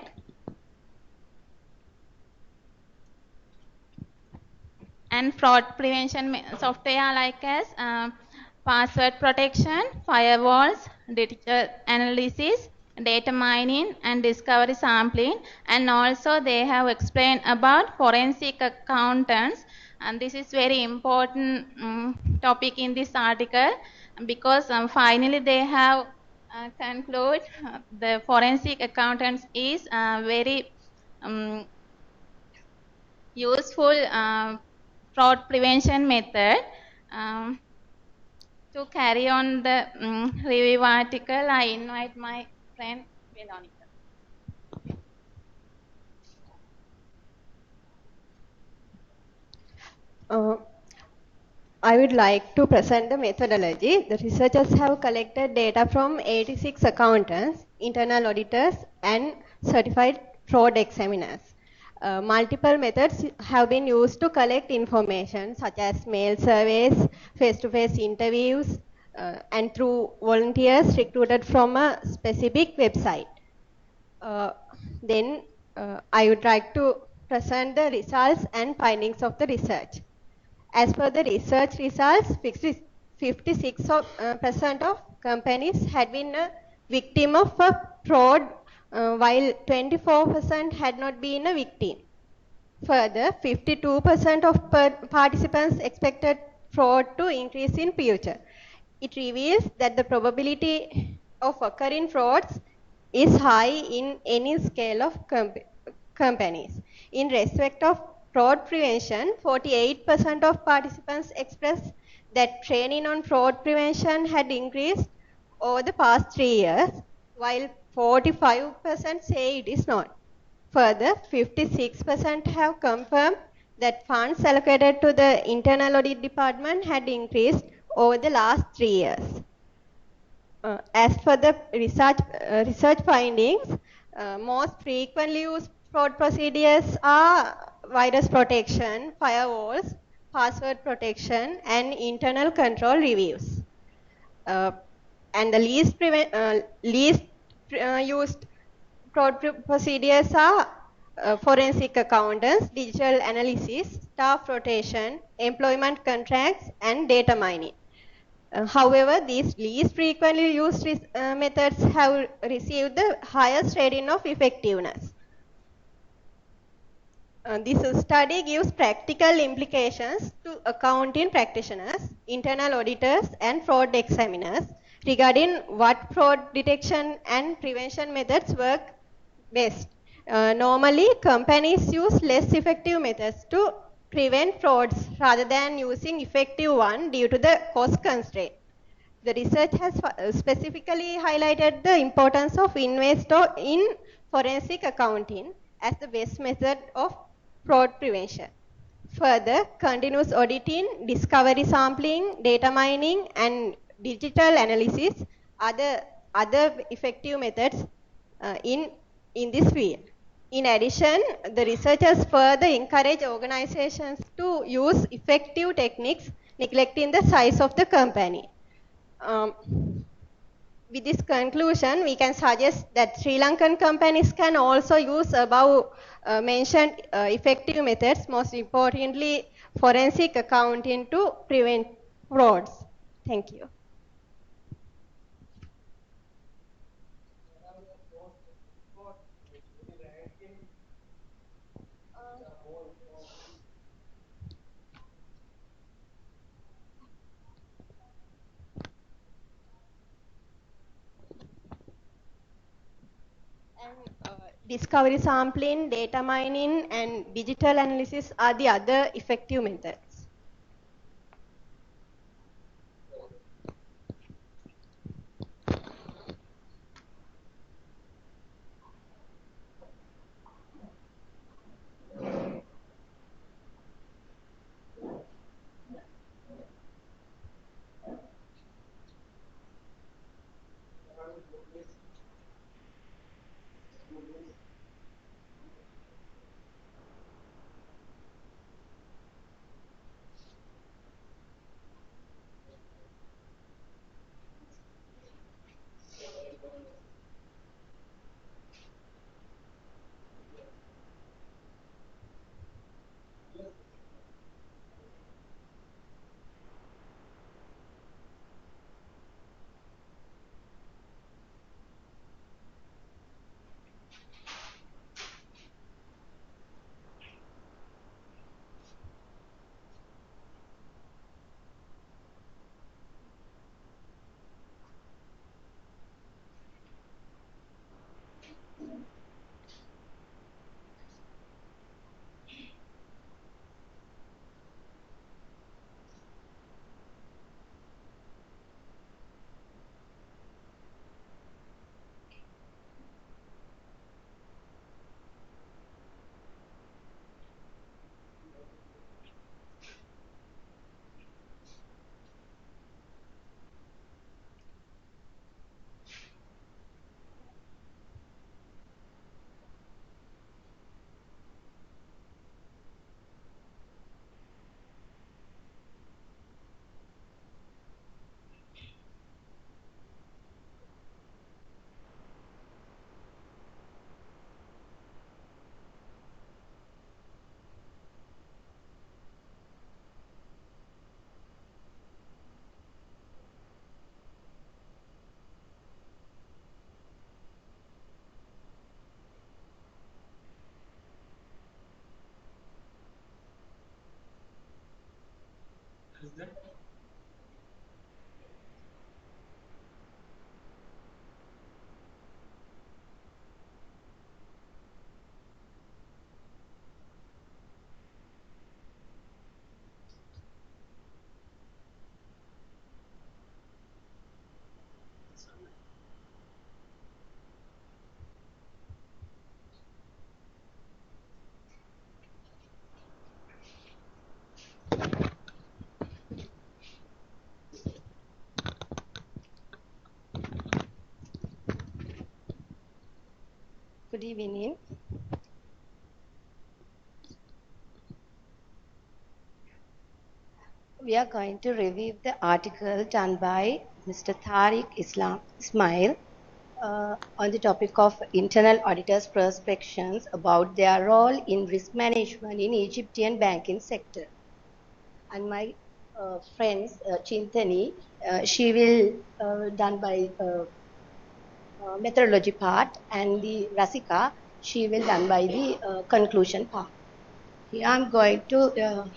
and fraud prevention software like as password protection, firewalls, digital analysis, data mining, and discovery sampling. And also they have explained about forensic accountants, and this is very important topic in this article because finally they have conclude the forensic accountants is very useful fraud prevention method. To carry on the review article, I invite my friend Veronica. I would like to present the methodology. The researchers have collected data from 86 accountants, internal auditors, and certified fraud examiners. Multiple methods have been used to collect information such as mail surveys, face-to-face interviews, and through volunteers recruited from a specific website. Then I would like to present the results and findings of the research. As per the research results, 56% of companies had been a victim of a fraud, while 24% had not been a victim. Further, 52% of participants expected fraud to increase in future. It reveals that the probability of occurring frauds is high in any scale of companies. In respect of fraud prevention, 48% of participants expressed that training on fraud prevention had increased over the past 3 years, while 45% say it is not. Further, 56% have confirmed that funds allocated to the internal audit department had increased over the last 3 years. As for the research findings, most frequently used fraud procedures are virus protection, firewalls, password protection, and internal control reviews. And the least used fraud procedures are forensic accountants, digital analysis, staff rotation, employment contracts, and data mining. However, these least frequently used methods have received the highest rating of effectiveness. This study gives practical implications to accounting practitioners, internal auditors, and fraud examiners regarding what fraud detection and prevention methods work best. Normally, companies use less effective methods to prevent frauds rather than using effective one due to the cost constraint. The research has specifically highlighted the importance of investor in forensic accounting as the best method of fraud prevention. Further, continuous auditing, discovery sampling, data mining, and digital analysis are the other effective methods in this field. In addition, the researchers further encourage organizations to use effective techniques neglecting the size of the company. With this conclusion, we can suggest that Sri Lankan companies can also use above mentioned effective methods, most importantly, forensic accounting to prevent frauds. Thank you. Discovery sampling, data mining, and digital analysis are the other effective methods. Good evening. We are going to review the article done by Mr. Tariq Ismail on the topic of internal auditors' perspectives about their role in risk management in Egyptian banking sector. And my friends, Chintani, she will done by methodology part, and the Rasika, she will done by the conclusion part. Here I'm going to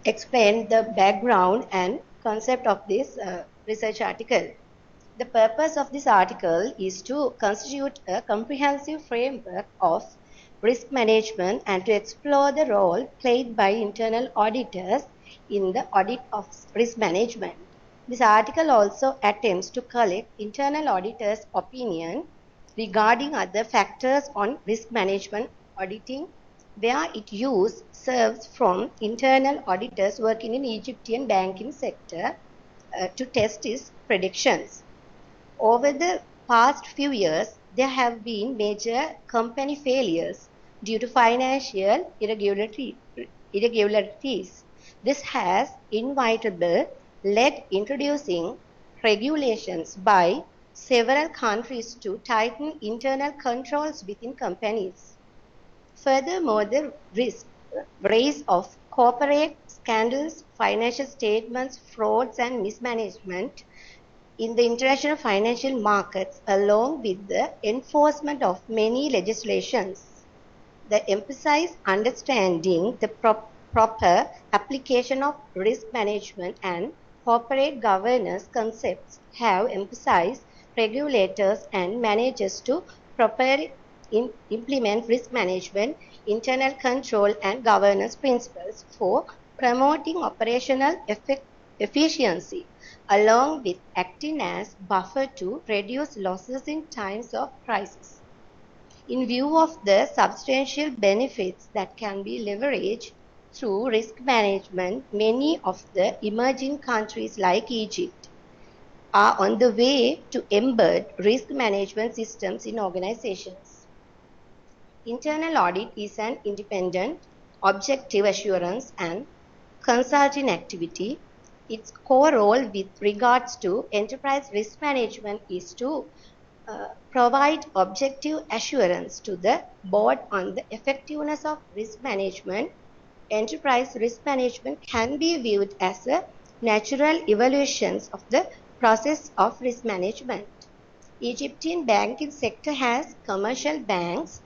explain the background and concept of this research article. The purpose of this article is to constitute a comprehensive framework of risk management and to explore the role played by internal auditors in the audit of risk management. This article also attempts to collect internal auditors' opinion regarding other factors on risk management auditing, where its use serves from internal auditors working in Egyptian banking sector to test its predictions. Over the past few years, there have been major company failures due to financial irregularities. This has inevitably led introducing regulations by several countries to tighten internal controls within companies. Furthermore, the rise of corporate scandals, financial statements, frauds, and mismanagement in the international financial markets, along with the enforcement of many legislations, that emphasize understanding the proper application of risk management and corporate governance concepts have emphasized regulators and managers to properly implement risk management, internal control, and governance principles for promoting operational efficiency, along with acting as buffer to reduce losses in times of crisis. In view of the substantial benefits that can be leveraged through risk management, many of the emerging countries like Egypt are on the way to embed risk management systems in organizations. Internal audit is an independent, objective assurance and consulting activity. Its core role with regards to enterprise risk management is to provide objective assurance to the board on the effectiveness of risk management. Enterprise risk management can be viewed as a natural evolution of the process of risk management. Egyptian banking sector has commercial banks,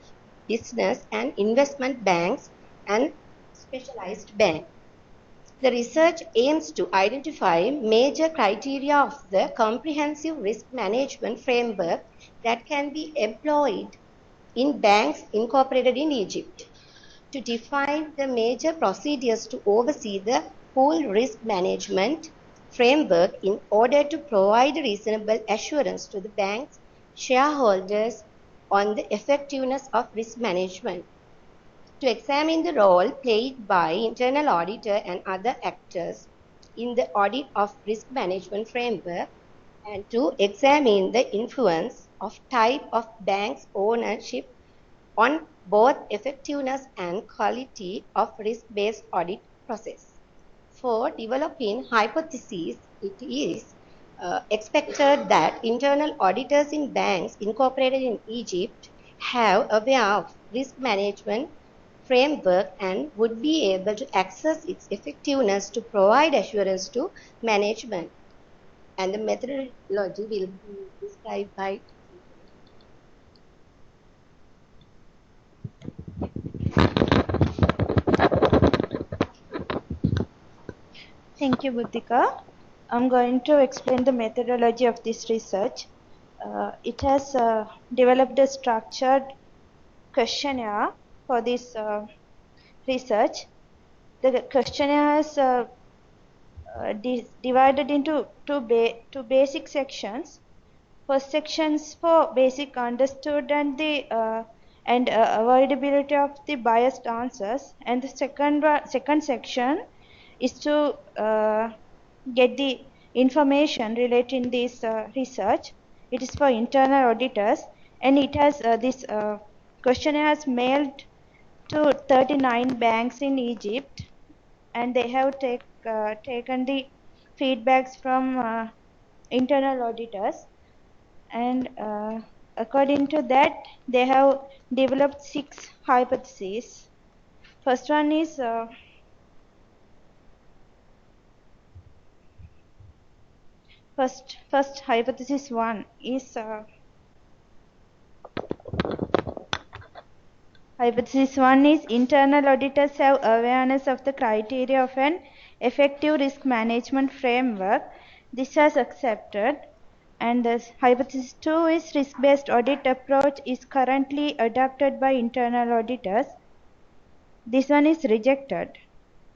business and investment banks, and specialized banks. The research aims to identify major criteria of the comprehensive risk management framework that can be employed in banks incorporated in Egypt, to define the major procedures to oversee the whole risk management framework in order to provide reasonable assurance to the bank's shareholders on the effectiveness of risk management, to examine the role played by internal auditor and other actors in the audit of risk management framework, and to examine the influence of type of bank's ownership on both effectiveness and quality of risk-based audit process. For developing hypotheses, it is expected that internal auditors in banks incorporated in Egypt have aware of risk management framework and would be able to access its effectiveness to provide assurance to management. And the methodology will be described by Thank you, Buddhika. I'm going to explain the methodology of this research. It has developed a structured questionnaire for this research. The questionnaire is divided into two basic sections. First section is for basic understood and the avoidability of the biased answers, and the second section is to get the information relating this research. It is for internal auditors, and it has this questionnaire has mailed to 39 banks in Egypt, and they have taken the feedbacks from internal auditors, and according to that, they have developed 6 hypotheses. First one is first hypothesis 1 is hypothesis 1 is internal auditors have awareness of the criteria of an effective risk management framework. This has accepted. And the hypothesis 2 is risk-based audit approach is currently adopted by internal auditors. This one is rejected.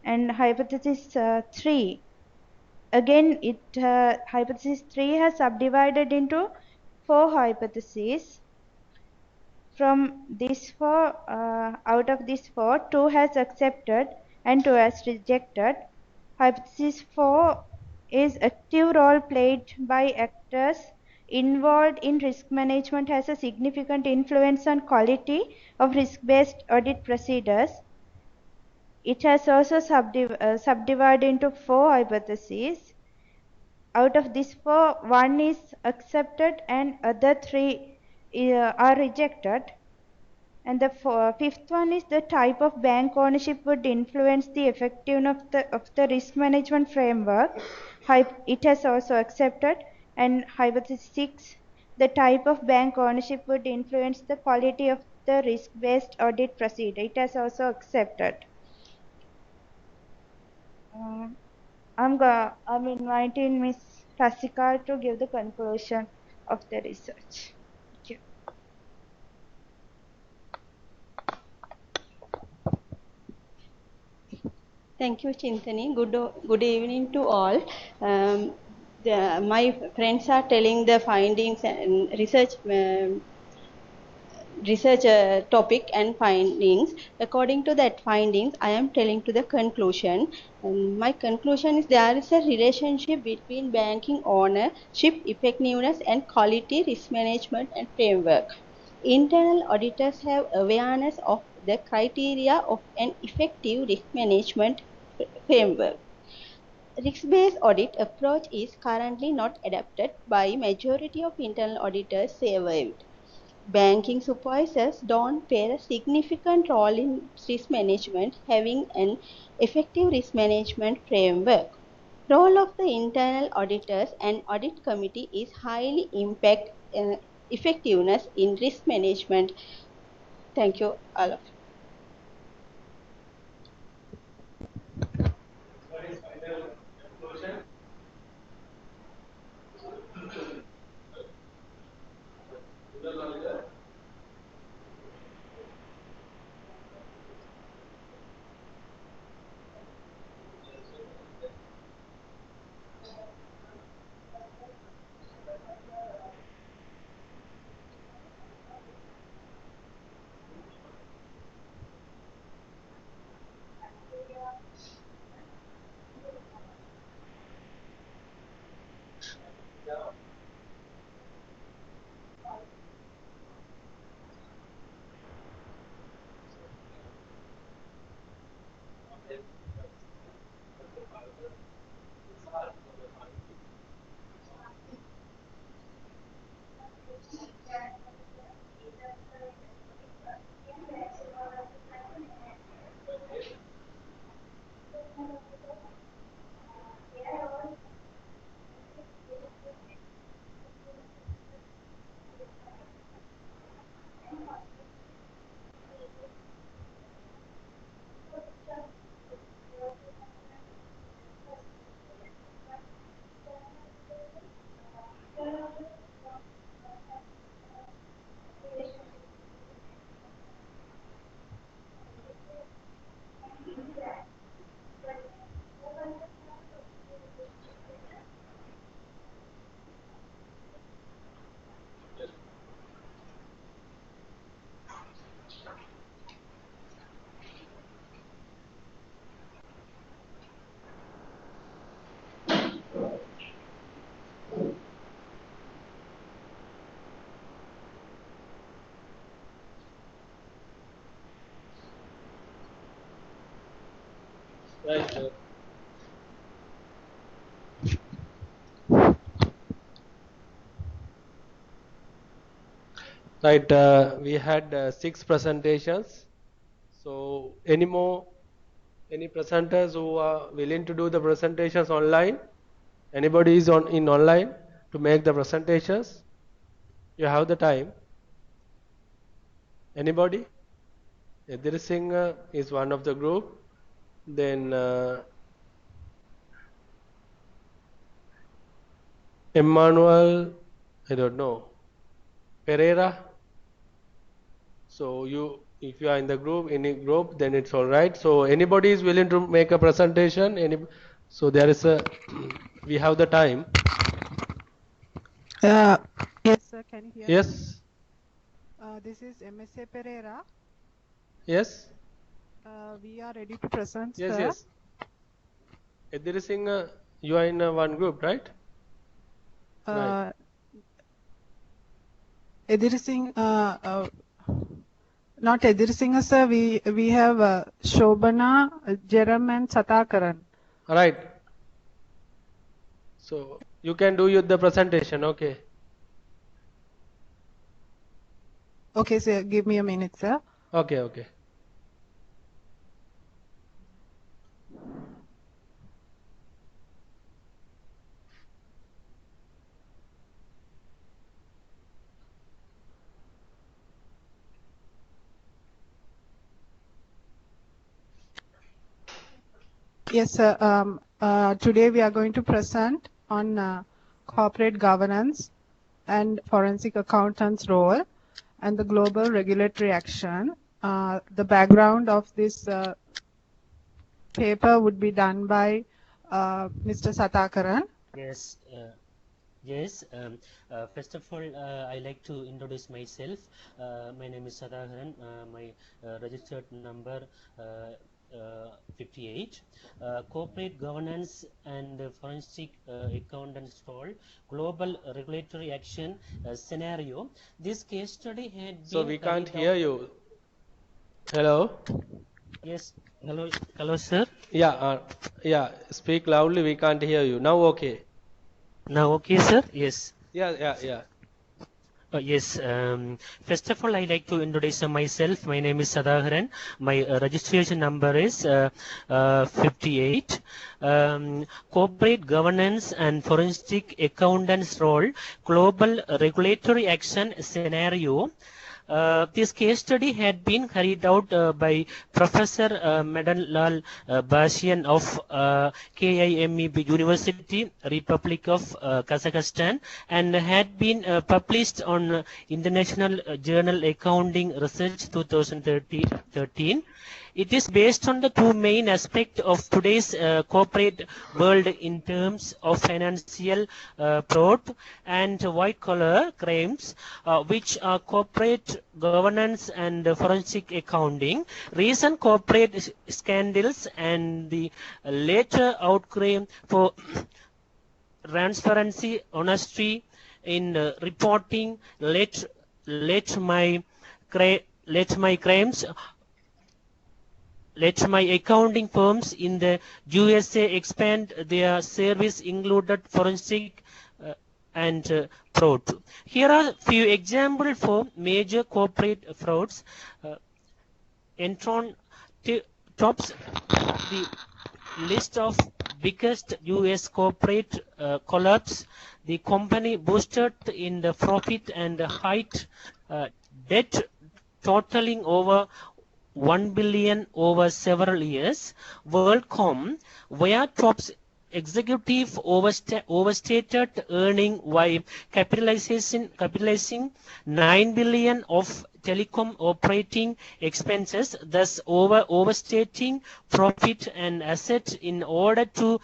And hypothesis 3, again hypothesis 3 has subdivided into 4 hypotheses. From these 4, out of these 4, 2 has accepted and 2 has rejected. Hypothesis 4 is active role played by actors involved in risk management has a significant influence on quality of risk-based audit procedures. It has also subdivided into 4 hypotheses. Out of these 4, 1 is accepted and other 3 are rejected. And the fifth one is the type of bank ownership would influence the effectiveness of the risk management framework. It has also accepted. And hypothesis 6, the type of bank ownership would influence the quality of the risk-based audit procedure. It has also accepted. I'm inviting Ms. Rasika to give the conclusion of the research. Thank you. Thank you, Chintani. Good evening to all. My friends are telling the findings and research topic and findings. According to that findings, I am telling to the conclusion. My conclusion is there is a relationship between banking ownership, effectiveness, and quality risk management and framework. Internal auditors have awareness of the criteria of an effective risk management framework. Risk-based audit approach is currently not adopted by majority of internal auditors surveyed. Banking supervisors don't play a significant role in risk management, having an effective risk management framework. Role of the internal auditors and audit committee is highly impact effectiveness in risk management. Thank you, all of you. Right. Right. We had 6 presentations. So, any presenters who are willing to do the presentations online? Anybody is in online to make the presentations? You have the time. Anybody? Edirisingha is one of the group. Then Emmanuel, I don't know. Pereira. So if you are in the group, any group, then it's all right. So anybody is willing to make a presentation? So there is we have the time. Yes, sir. Can you hear me? Yes. This is MSA Pereira. Yes. We are ready to present, Yes, sir. yes. Edirisingha, you are in one group, right? Right. Edirisingha, not Edirisingha, sir. We have Shobana, Jerem, and Sathaksran. Right. So you can do the presentation, okay? Okay, sir. Give me a minute, sir. Okay, okay. Yes, sir. Today we are going to present on corporate governance and forensic accountants' role and the global regulatory action. The background of this paper would be done by Mr. Sathaksran. Yes, yes. First of all, I like to introduce myself. My name is Sathaksran. My registered number 58. Corporate governance and forensic accountants role, global regulatory action scenario. This case study had been. So we can't hear you. Hello. Yes. Hello. Hello, sir. Yeah. Yeah. Speak loudly. We can't hear you now. Okay. Now, okay, sir. Yes. Yeah. Yes. First of all, I like to introduce myself. My name is Sathaksran. My registration number is 58. Corporate governance and forensic accountants role, global regulatory action scenario. This case study had been carried out by Professor Madan Lal Basian of KIMEB University, Republic of Kazakhstan, and had been published on International Journal Accounting Research 2013. It is based on the two main aspects of today's corporate world in terms of financial fraud and white-collar crimes, which are corporate governance and forensic accounting. Recent corporate scandals and the later outcry for transparency, honesty in reporting, let my crimes. Let my accounting firms in the USA expand their service, included forensic and fraud. Here are few examples for major corporate frauds. Entron tops the list of biggest US corporate collapse. The company boosted in the profit and height debt totaling over 1 billion over several years. WorldCom, where tops executive overstated earning while capitalizing 9 billion of telecom operating expenses, thus overstating profit and assets in order to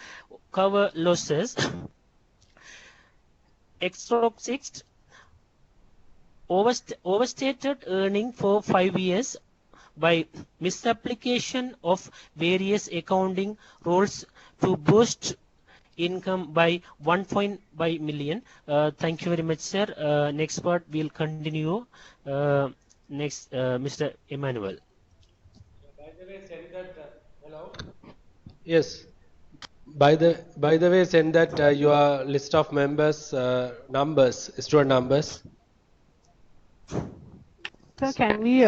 cover losses. Exorcised overstated earning for 5 years by misapplication of various accounting rules to boost income by 1.5 million. Thank you very much, sir. Next part we'll continue. Mr. Emmanuel. By the way, said that hello. Yes. By the way, send that your list of members, numbers, student numbers. Sir, can we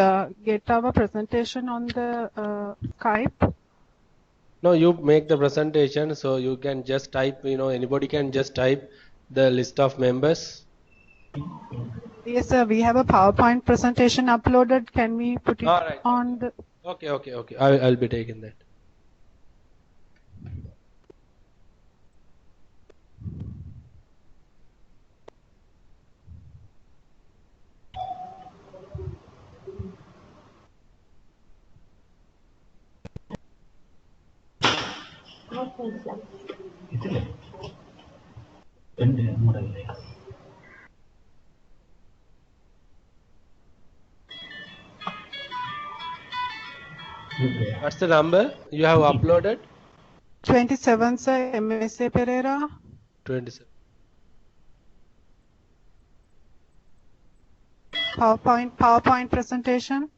get our presentation on the Skype? No, you make the presentation, so you can just type. Anybody can just type the list of members. Yes, sir. We have a PowerPoint presentation uploaded. Can we put it All right. on the? Okay. I'll be taking that. What's the number you have uploaded? 27, sir. MSA Pereira. 27. PowerPoint presentation.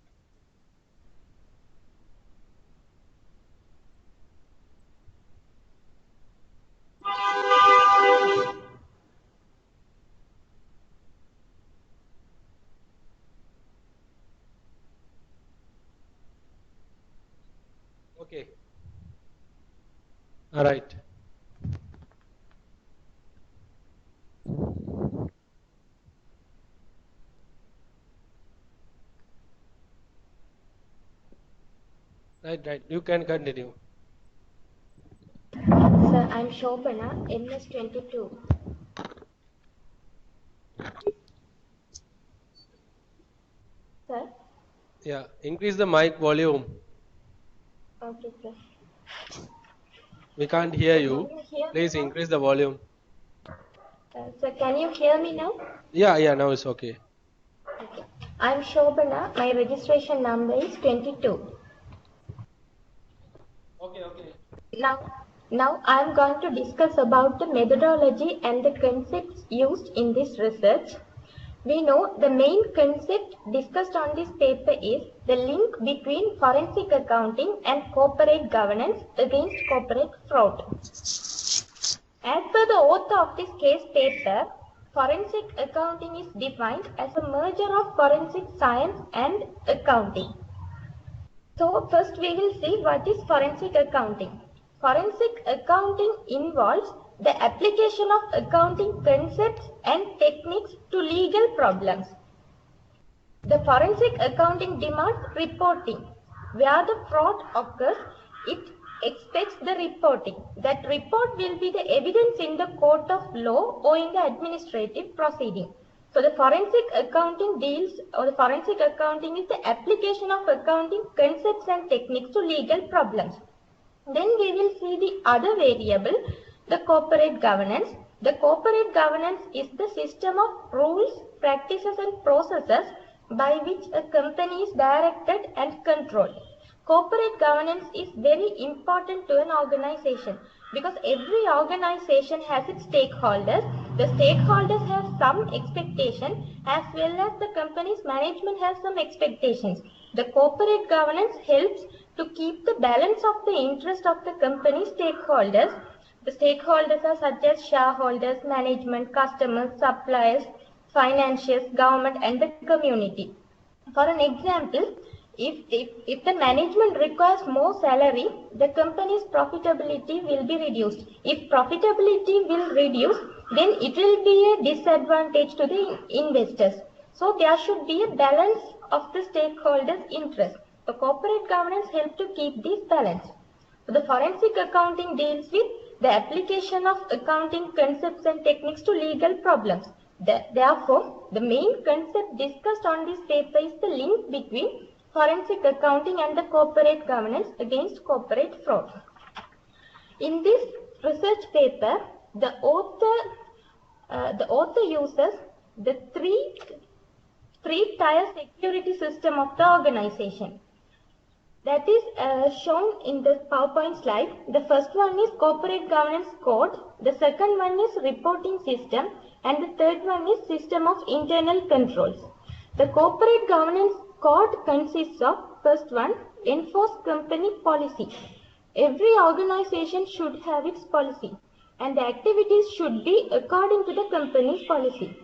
Okay. All right. Right. You can continue. Sir, I'm Shobana, MS22. Sir? Yeah. Increase the mic volume. Okay, sir. We can't hear you. Can you hear Please me now? increase the volume. Sir, can you hear me now? Yeah. Now it's okay. Okay. I'm Shobana. My registration number is 22. Okay. Now I'm going to discuss about the methodology and the concepts used in this research. We know the main concept discussed on this paper is the link between forensic accounting and corporate governance against corporate fraud. As per the author of this case paper, forensic accounting is defined as a merger of forensic science and accounting. So first we will see what is forensic accounting. Forensic accounting involves the application of accounting concepts and techniques to legal problems. The forensic accounting demands reporting. Where the fraud occurs, it expects the reporting. That report will be the evidence in the court of law or in the administrative proceeding. So the forensic accounting is the application of accounting concepts and techniques to legal problems. Then we will see the other variable, the corporate governance. The corporate governance is the system of rules, practices and processes by which a company is directed and controlled. Corporate governance is very important to an organization because every organization has its stakeholders. The stakeholders have some expectation as well as the company's management has some expectations. The corporate governance helps to keep the balance of the interest of the company stakeholders. The stakeholders are such as shareholders, management, customers, suppliers, financiers, government and the community. For an example, if the management requires more salary, the company's profitability will be reduced. If profitability will reduce, then it will be a disadvantage to the investors. So there should be a balance of the stakeholders' interest. The corporate governance helps to keep this balance. The forensic accounting deals with the application of accounting concepts and techniques to legal problems. Therefore, the main concept discussed on this paper is the link between forensic accounting and the corporate governance against corporate fraud. In this research paper, the author uses the three-tier security system of the organization. That is shown in the PowerPoint slide. The first one is corporate governance code, the second one is reporting system, and the third one is system of internal controls. The corporate governance code consists of, first one, enforce company policy. Every organization should have its policy, and the activities should be according to the company's policy.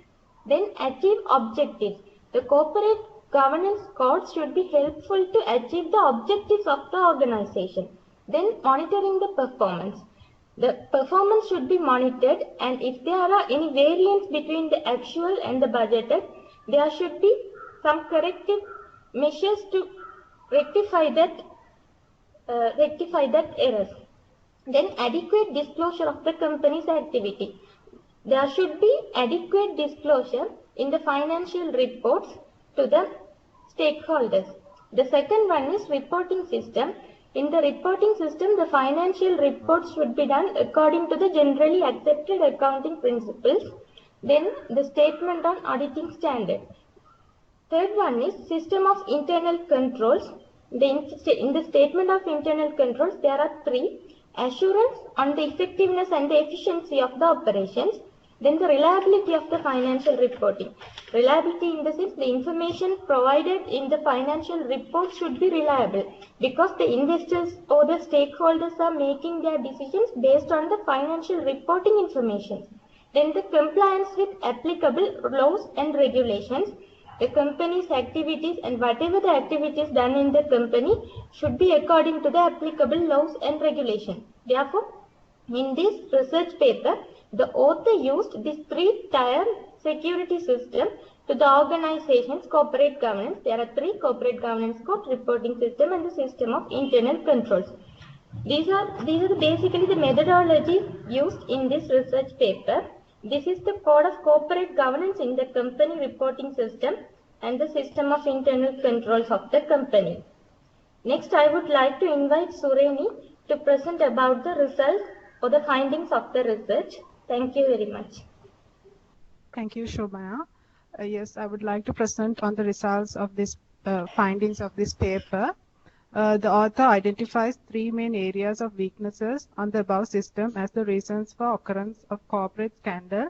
Then achieve objectives. The corporate governance code should be helpful to achieve the objectives of the organization. Then monitoring the performance. The performance should be monitored, and if there are any variance between the actual and the budgeted, there should be some corrective measures to rectify that errors. Then adequate disclosure of the company's activity. There should be adequate disclosure in the financial reports to the stakeholders. The second one is reporting system. In the reporting system, the financial reports should be done according to the generally accepted accounting principles. Then the statement on auditing standard. Third one is system of internal controls. In the statement of internal controls, there are three: assurance on the effectiveness and the efficiency of the operations, then the reliability of the financial reporting. Reliability in the sense the information provided in the financial report should be reliable, because the investors or the stakeholders are making their decisions based on the financial reporting information. Then the compliance with applicable laws and regulations. The company's activities and whatever the activities done in the company should be according to the applicable laws and regulations. Therefore, in this research paper, the author used this three-tier security system to the organization's corporate governance. There are three: corporate governance code, reporting system, and the system of internal controls. These are basically the methodology used in this research paper. This is the code of corporate governance in the company reporting system and the system of internal controls of the company. Next, I would like to invite Sureni to present about the results or the findings of the research. Thank you very much. Thank you, Shobhana. Yes, I would like to present on the results of this findings of this paper. The author identifies three main areas of weaknesses on the above system as the reasons for occurrence of corporate scandal,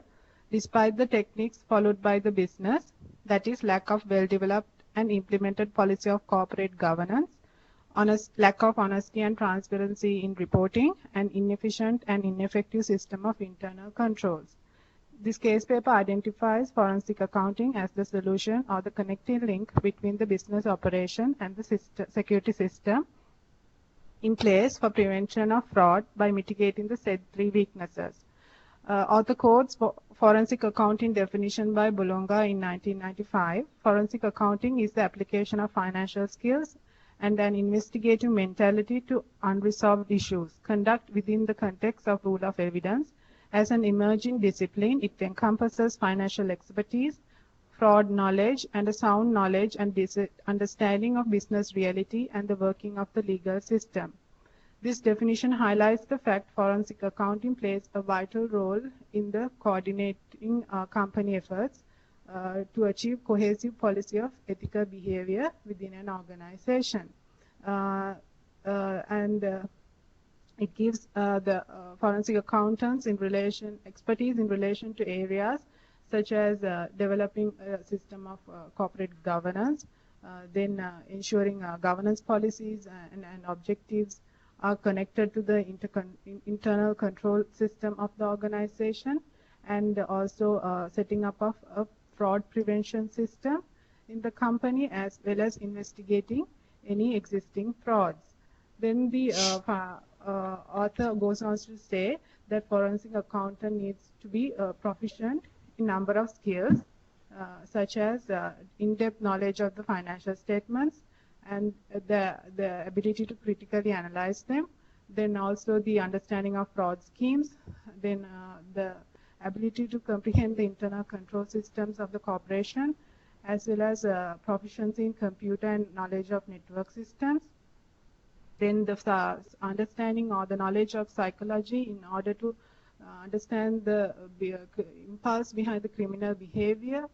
despite the techniques followed by the business, that is, lack of well-developed and implemented policy of corporate governance, lack of honesty and transparency in reporting, and inefficient and ineffective system of internal controls. This case paper identifies forensic accounting as the solution or the connecting link between the business operation and the security system in place for prevention of fraud by mitigating the said three weaknesses. Author quotes forensic accounting definition by Bolonga in 1995. Forensic accounting is the application of financial skills and an investigative mentality to unresolved issues, conduct within the context of rule of evidence. As an emerging discipline, it encompasses financial expertise, fraud knowledge, and a sound knowledge and understanding of business reality and the working of the legal system. This definition highlights the fact forensic accounting plays a vital role in the coordinating company efforts to achieve cohesive policy of ethical behavior within an organization. It gives the forensic accountants expertise in relation to areas such as developing a system of corporate governance, then ensuring governance policies and objectives are connected to the internal control system of the organization, and also setting up of a fraud prevention system in the company, as well as investigating any existing frauds. Then the author goes on to say that forensic accountant needs to be proficient in number of skills, such as in-depth knowledge of the financial statements and the ability to critically analyze them, then also the understanding of fraud schemes, then the ability to comprehend the internal control systems of the corporation, as well as proficiency in computer and knowledge of network systems, then the understanding or the knowledge of psychology in order to understand the impulse behind the criminal behavior,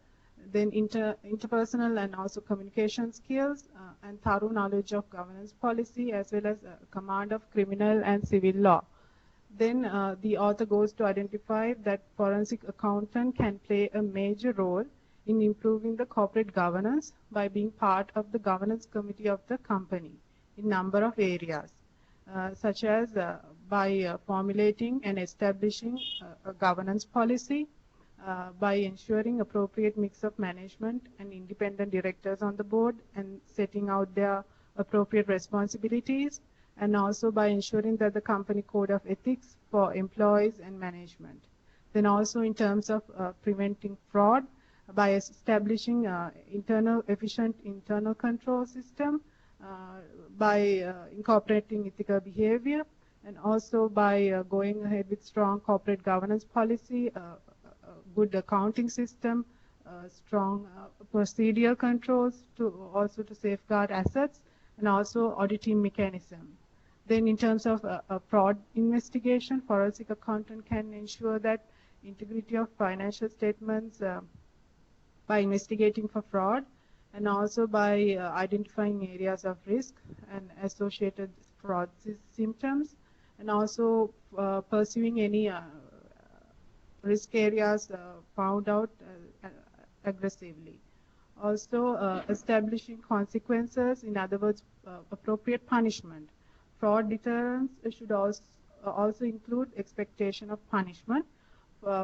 then interpersonal and also communication skills, and thorough knowledge of governance policy, as well as command of criminal and civil law. Then the author goes to identify that forensic accountant can play a major role in improving the corporate governance by being part of the governance committee of the company in number of areas. such as by formulating and establishing a governance policy, by ensuring appropriate mix of management and independent directors on the board and setting out their appropriate responsibilities, and also by ensuring that the company code of ethics for employees and management. Then also in terms of preventing fraud, by establishing efficient internal control system, by incorporating ethical behavior, and also by going ahead with strong corporate governance policy, good accounting system, strong procedural controls to also to safeguard assets, and also auditing mechanism. Then in terms of fraud investigation, forensic accountant can ensure that integrity of financial statements by investigating for fraud, and also by identifying areas of risk and associated fraud symptoms, and also pursuing any risk areas found out aggressively. Also establishing consequences, in other words, appropriate punishment. Fraud deterrence should also include expectation of punishment.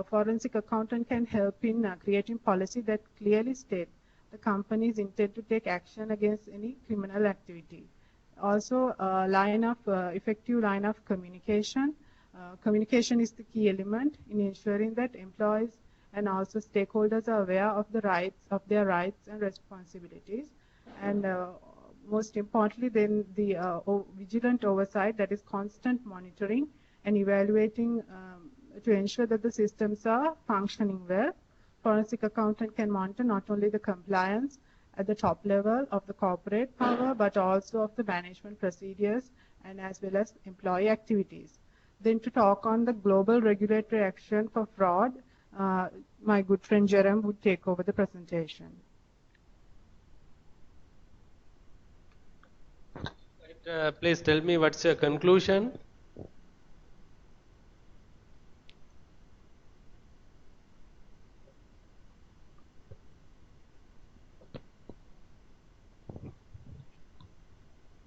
Forensic accountant can help in creating policy that clearly state the company's intent to take action against any criminal activity. Also, effective line of communication. Communication is the key element in ensuring that employees and also stakeholders are aware of their rights and responsibilities. And most importantly, then the vigilant oversight, that is constant monitoring and evaluating to ensure that the systems are functioning well. Forensic accountant can monitor not only the compliance at the top level of the corporate power, but also of the management procedures and as well as employee activities. Then to talk on the global regulatory action for fraud, my good friend Jerome would take over the presentation. Please tell me what's your conclusion.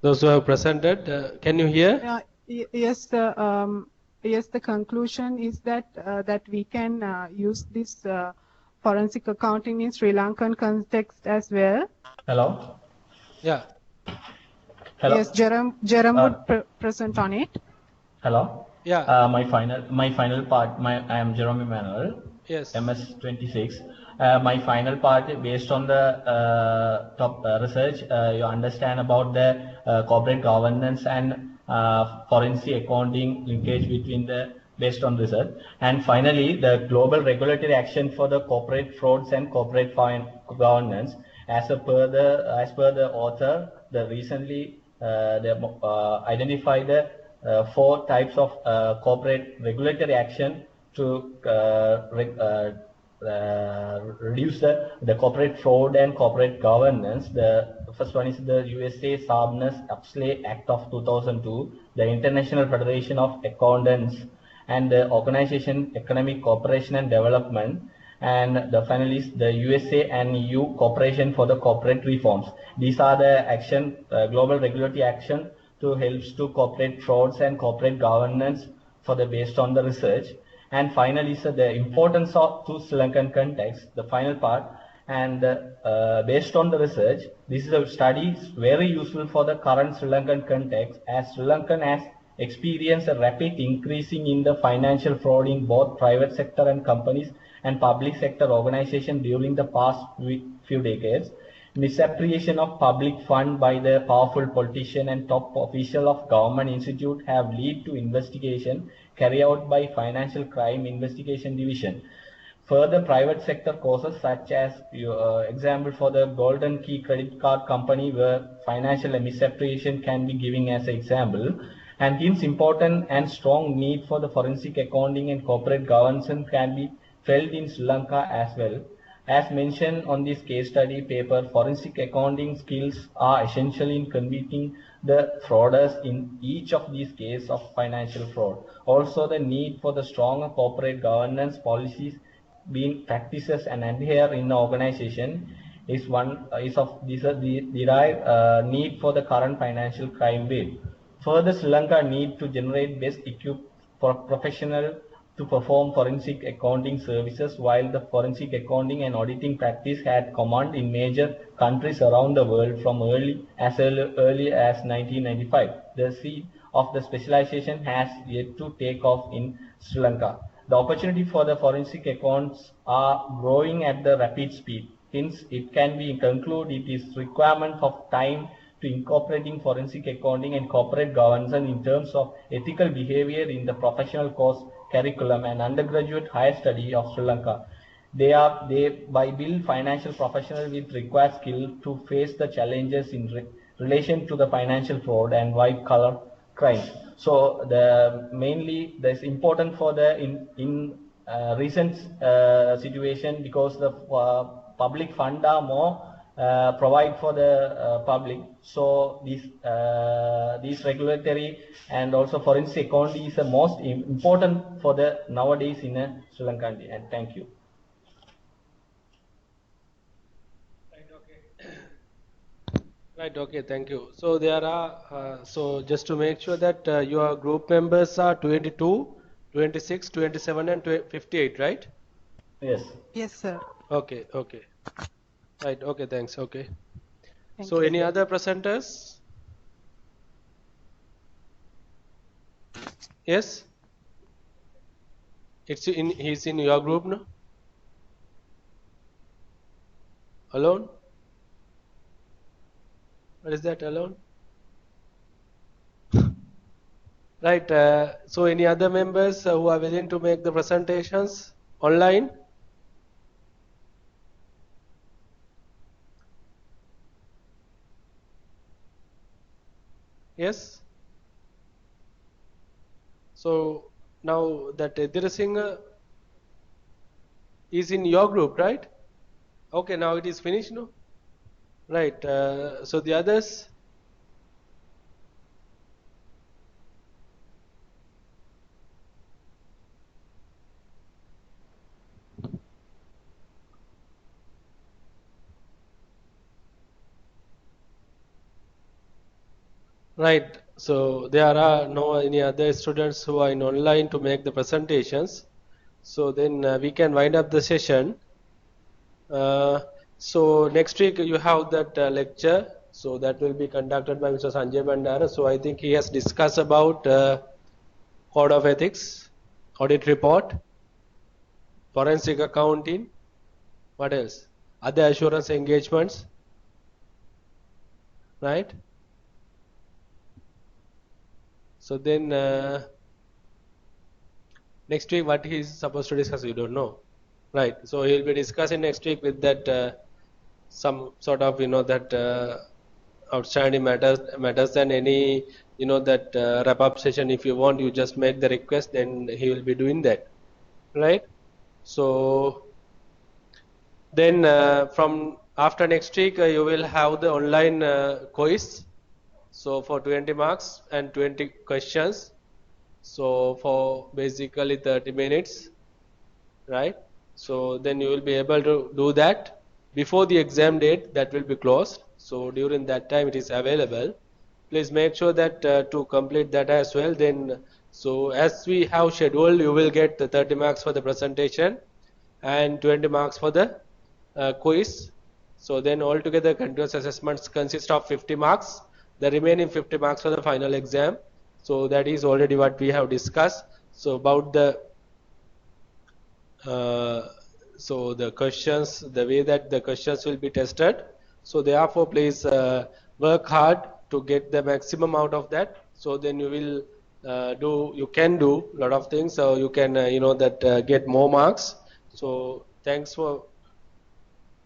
Those who have presented, can you hear? Yes, yes. The conclusion is that that we can use this forensic accounting in Sri Lankan context as well. Hello. Yeah. Hello. Yes, Jerome would present on it. Hello. Yeah. My final part. I am Jerome Emmanuel. Yes. MS26. My final part, based on the top research, you understand about the corporate governance and forensic accounting linkage between the based on research. And finally, the global regulatory action for the corporate frauds and corporate governance. As per the author, the recently identified the 4 types of corporate regulatory action to reduce the corporate fraud and corporate governance. The first one is the USA Sarbanes-Oxley Act of 2002, the International Federation of Accountants, and the Organization Economic Cooperation and Development, and the final is the USA and EU Cooperation for the Corporate Reforms. These are the action, global regulatory action to helps to corporate frauds and corporate governance for the based on the research. And finally, so the importance of to Sri Lankan context, the final part, and based on the research, this is a study very useful for the current Sri Lankan context, as Sri Lankan has experienced a rapid increasing in the financial fraud in both private sector and companies and public sector organizations during the past few decades. Misappropriation of public fund by the powerful politician and top official of government institute have led to investigation carried out by Financial Crime Investigation Division. Further, private sector causes such as example for the Golden Key credit card company, where financial misappropriation can be given as an example, and hence important and strong need for the forensic accounting and corporate governance can be felt in Sri Lanka as well. As mentioned on this case study paper, forensic accounting skills are essential in convicting the fraudsters in each of these cases of financial fraud. Also, the need for the stronger corporate governance policies being practices and adhere in the organization is of this derived need for the current financial crime wave. Further, Sri Lanka need to generate best equipped professional to perform forensic accounting services, while the forensic accounting and auditing practice had command in major countries around the world from early as 1995. The seed of the specialization has yet to take off in Sri Lanka. The opportunity for the forensic accounts are growing at the rapid speed. Hence, it can be concluded it is requirement of time to incorporating forensic accounting and corporate governance in terms of ethical behavior in the professional course curriculum and undergraduate higher study of Sri Lanka. They by build financial professionals with required skill to face the challenges in relation to the financial fraud and white collar crimes. So mainly that's important for the in recent situation, because the public fund are more provide for the public. So these regulatory and also forensic accounting is the most important for the nowadays in Sri Lanka. And thank you. Right, okay, thank you. So there are, so just to make sure that your group members are 22, 26, 27 and 58, right? Yes. Yes, sir. Okay, okay. Right, okay, thanks, okay. Thank So you, any sir. other presenters? Yes? He's in your group now? Alone? What is that, alone? Right, so any other members who are willing to make the presentations online? Yes? So now that Edirisingha is in your group, right? Okay, now it is finished, no? Right, so the others? Right, so there are no any other students who are in online to make the presentations. So then we can wind up the session. So next week you have that lecture. So that will be conducted by Mr. Sanjay Bandara. So I think he has discussed about Code of Ethics, audit report, forensic accounting, what else? Other assurance engagements, right? So then next week what he is supposed to discuss, you don't know, right? So he will be discussing next week with that some sort of that outstanding matters than any that wrap up session. If you want, you just make the request, then he will be doing that, right? So then from after next week you will have the online quiz. So for 20 marks and 20 questions. So for basically 30 minutes, right? So then you will be able to do that before the exam date that will be closed. So during that time it is available. Please make sure that to complete that as well. Then so as we have scheduled, you will get the 30 marks for the presentation and 20 marks for the quiz. So then altogether continuous assessments consist of 50 marks. The remaining 50 marks for the final exam. So that is already what we have discussed. So about the so the questions, the way that the questions will be tested. So therefore, please work hard to get the maximum out of that. So then you will you can do a lot of things. So you can get more marks. So thanks for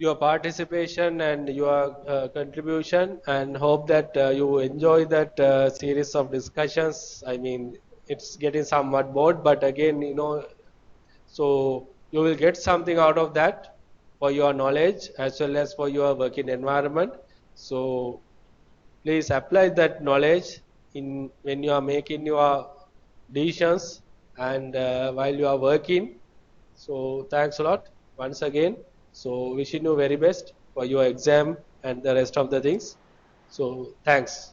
your participation and your contribution, and hope that you enjoy that series of discussions. I mean, it's getting somewhat bored, but again, so you will get something out of that for your knowledge as well as for your working environment. So please apply that knowledge in when you are making your decisions and while you are working. So thanks a lot once again. So wishing you very best for your exam and the rest of the things. So thanks.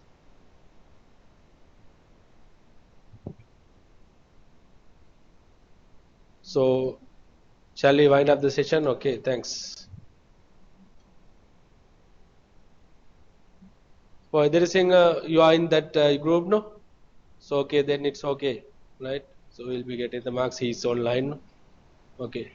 So, shall we wind up the session? Okay, thanks. For Edirisingha, you are in that group, no? So, okay, then it's okay, right? So, we'll be getting the marks. He's online. Okay.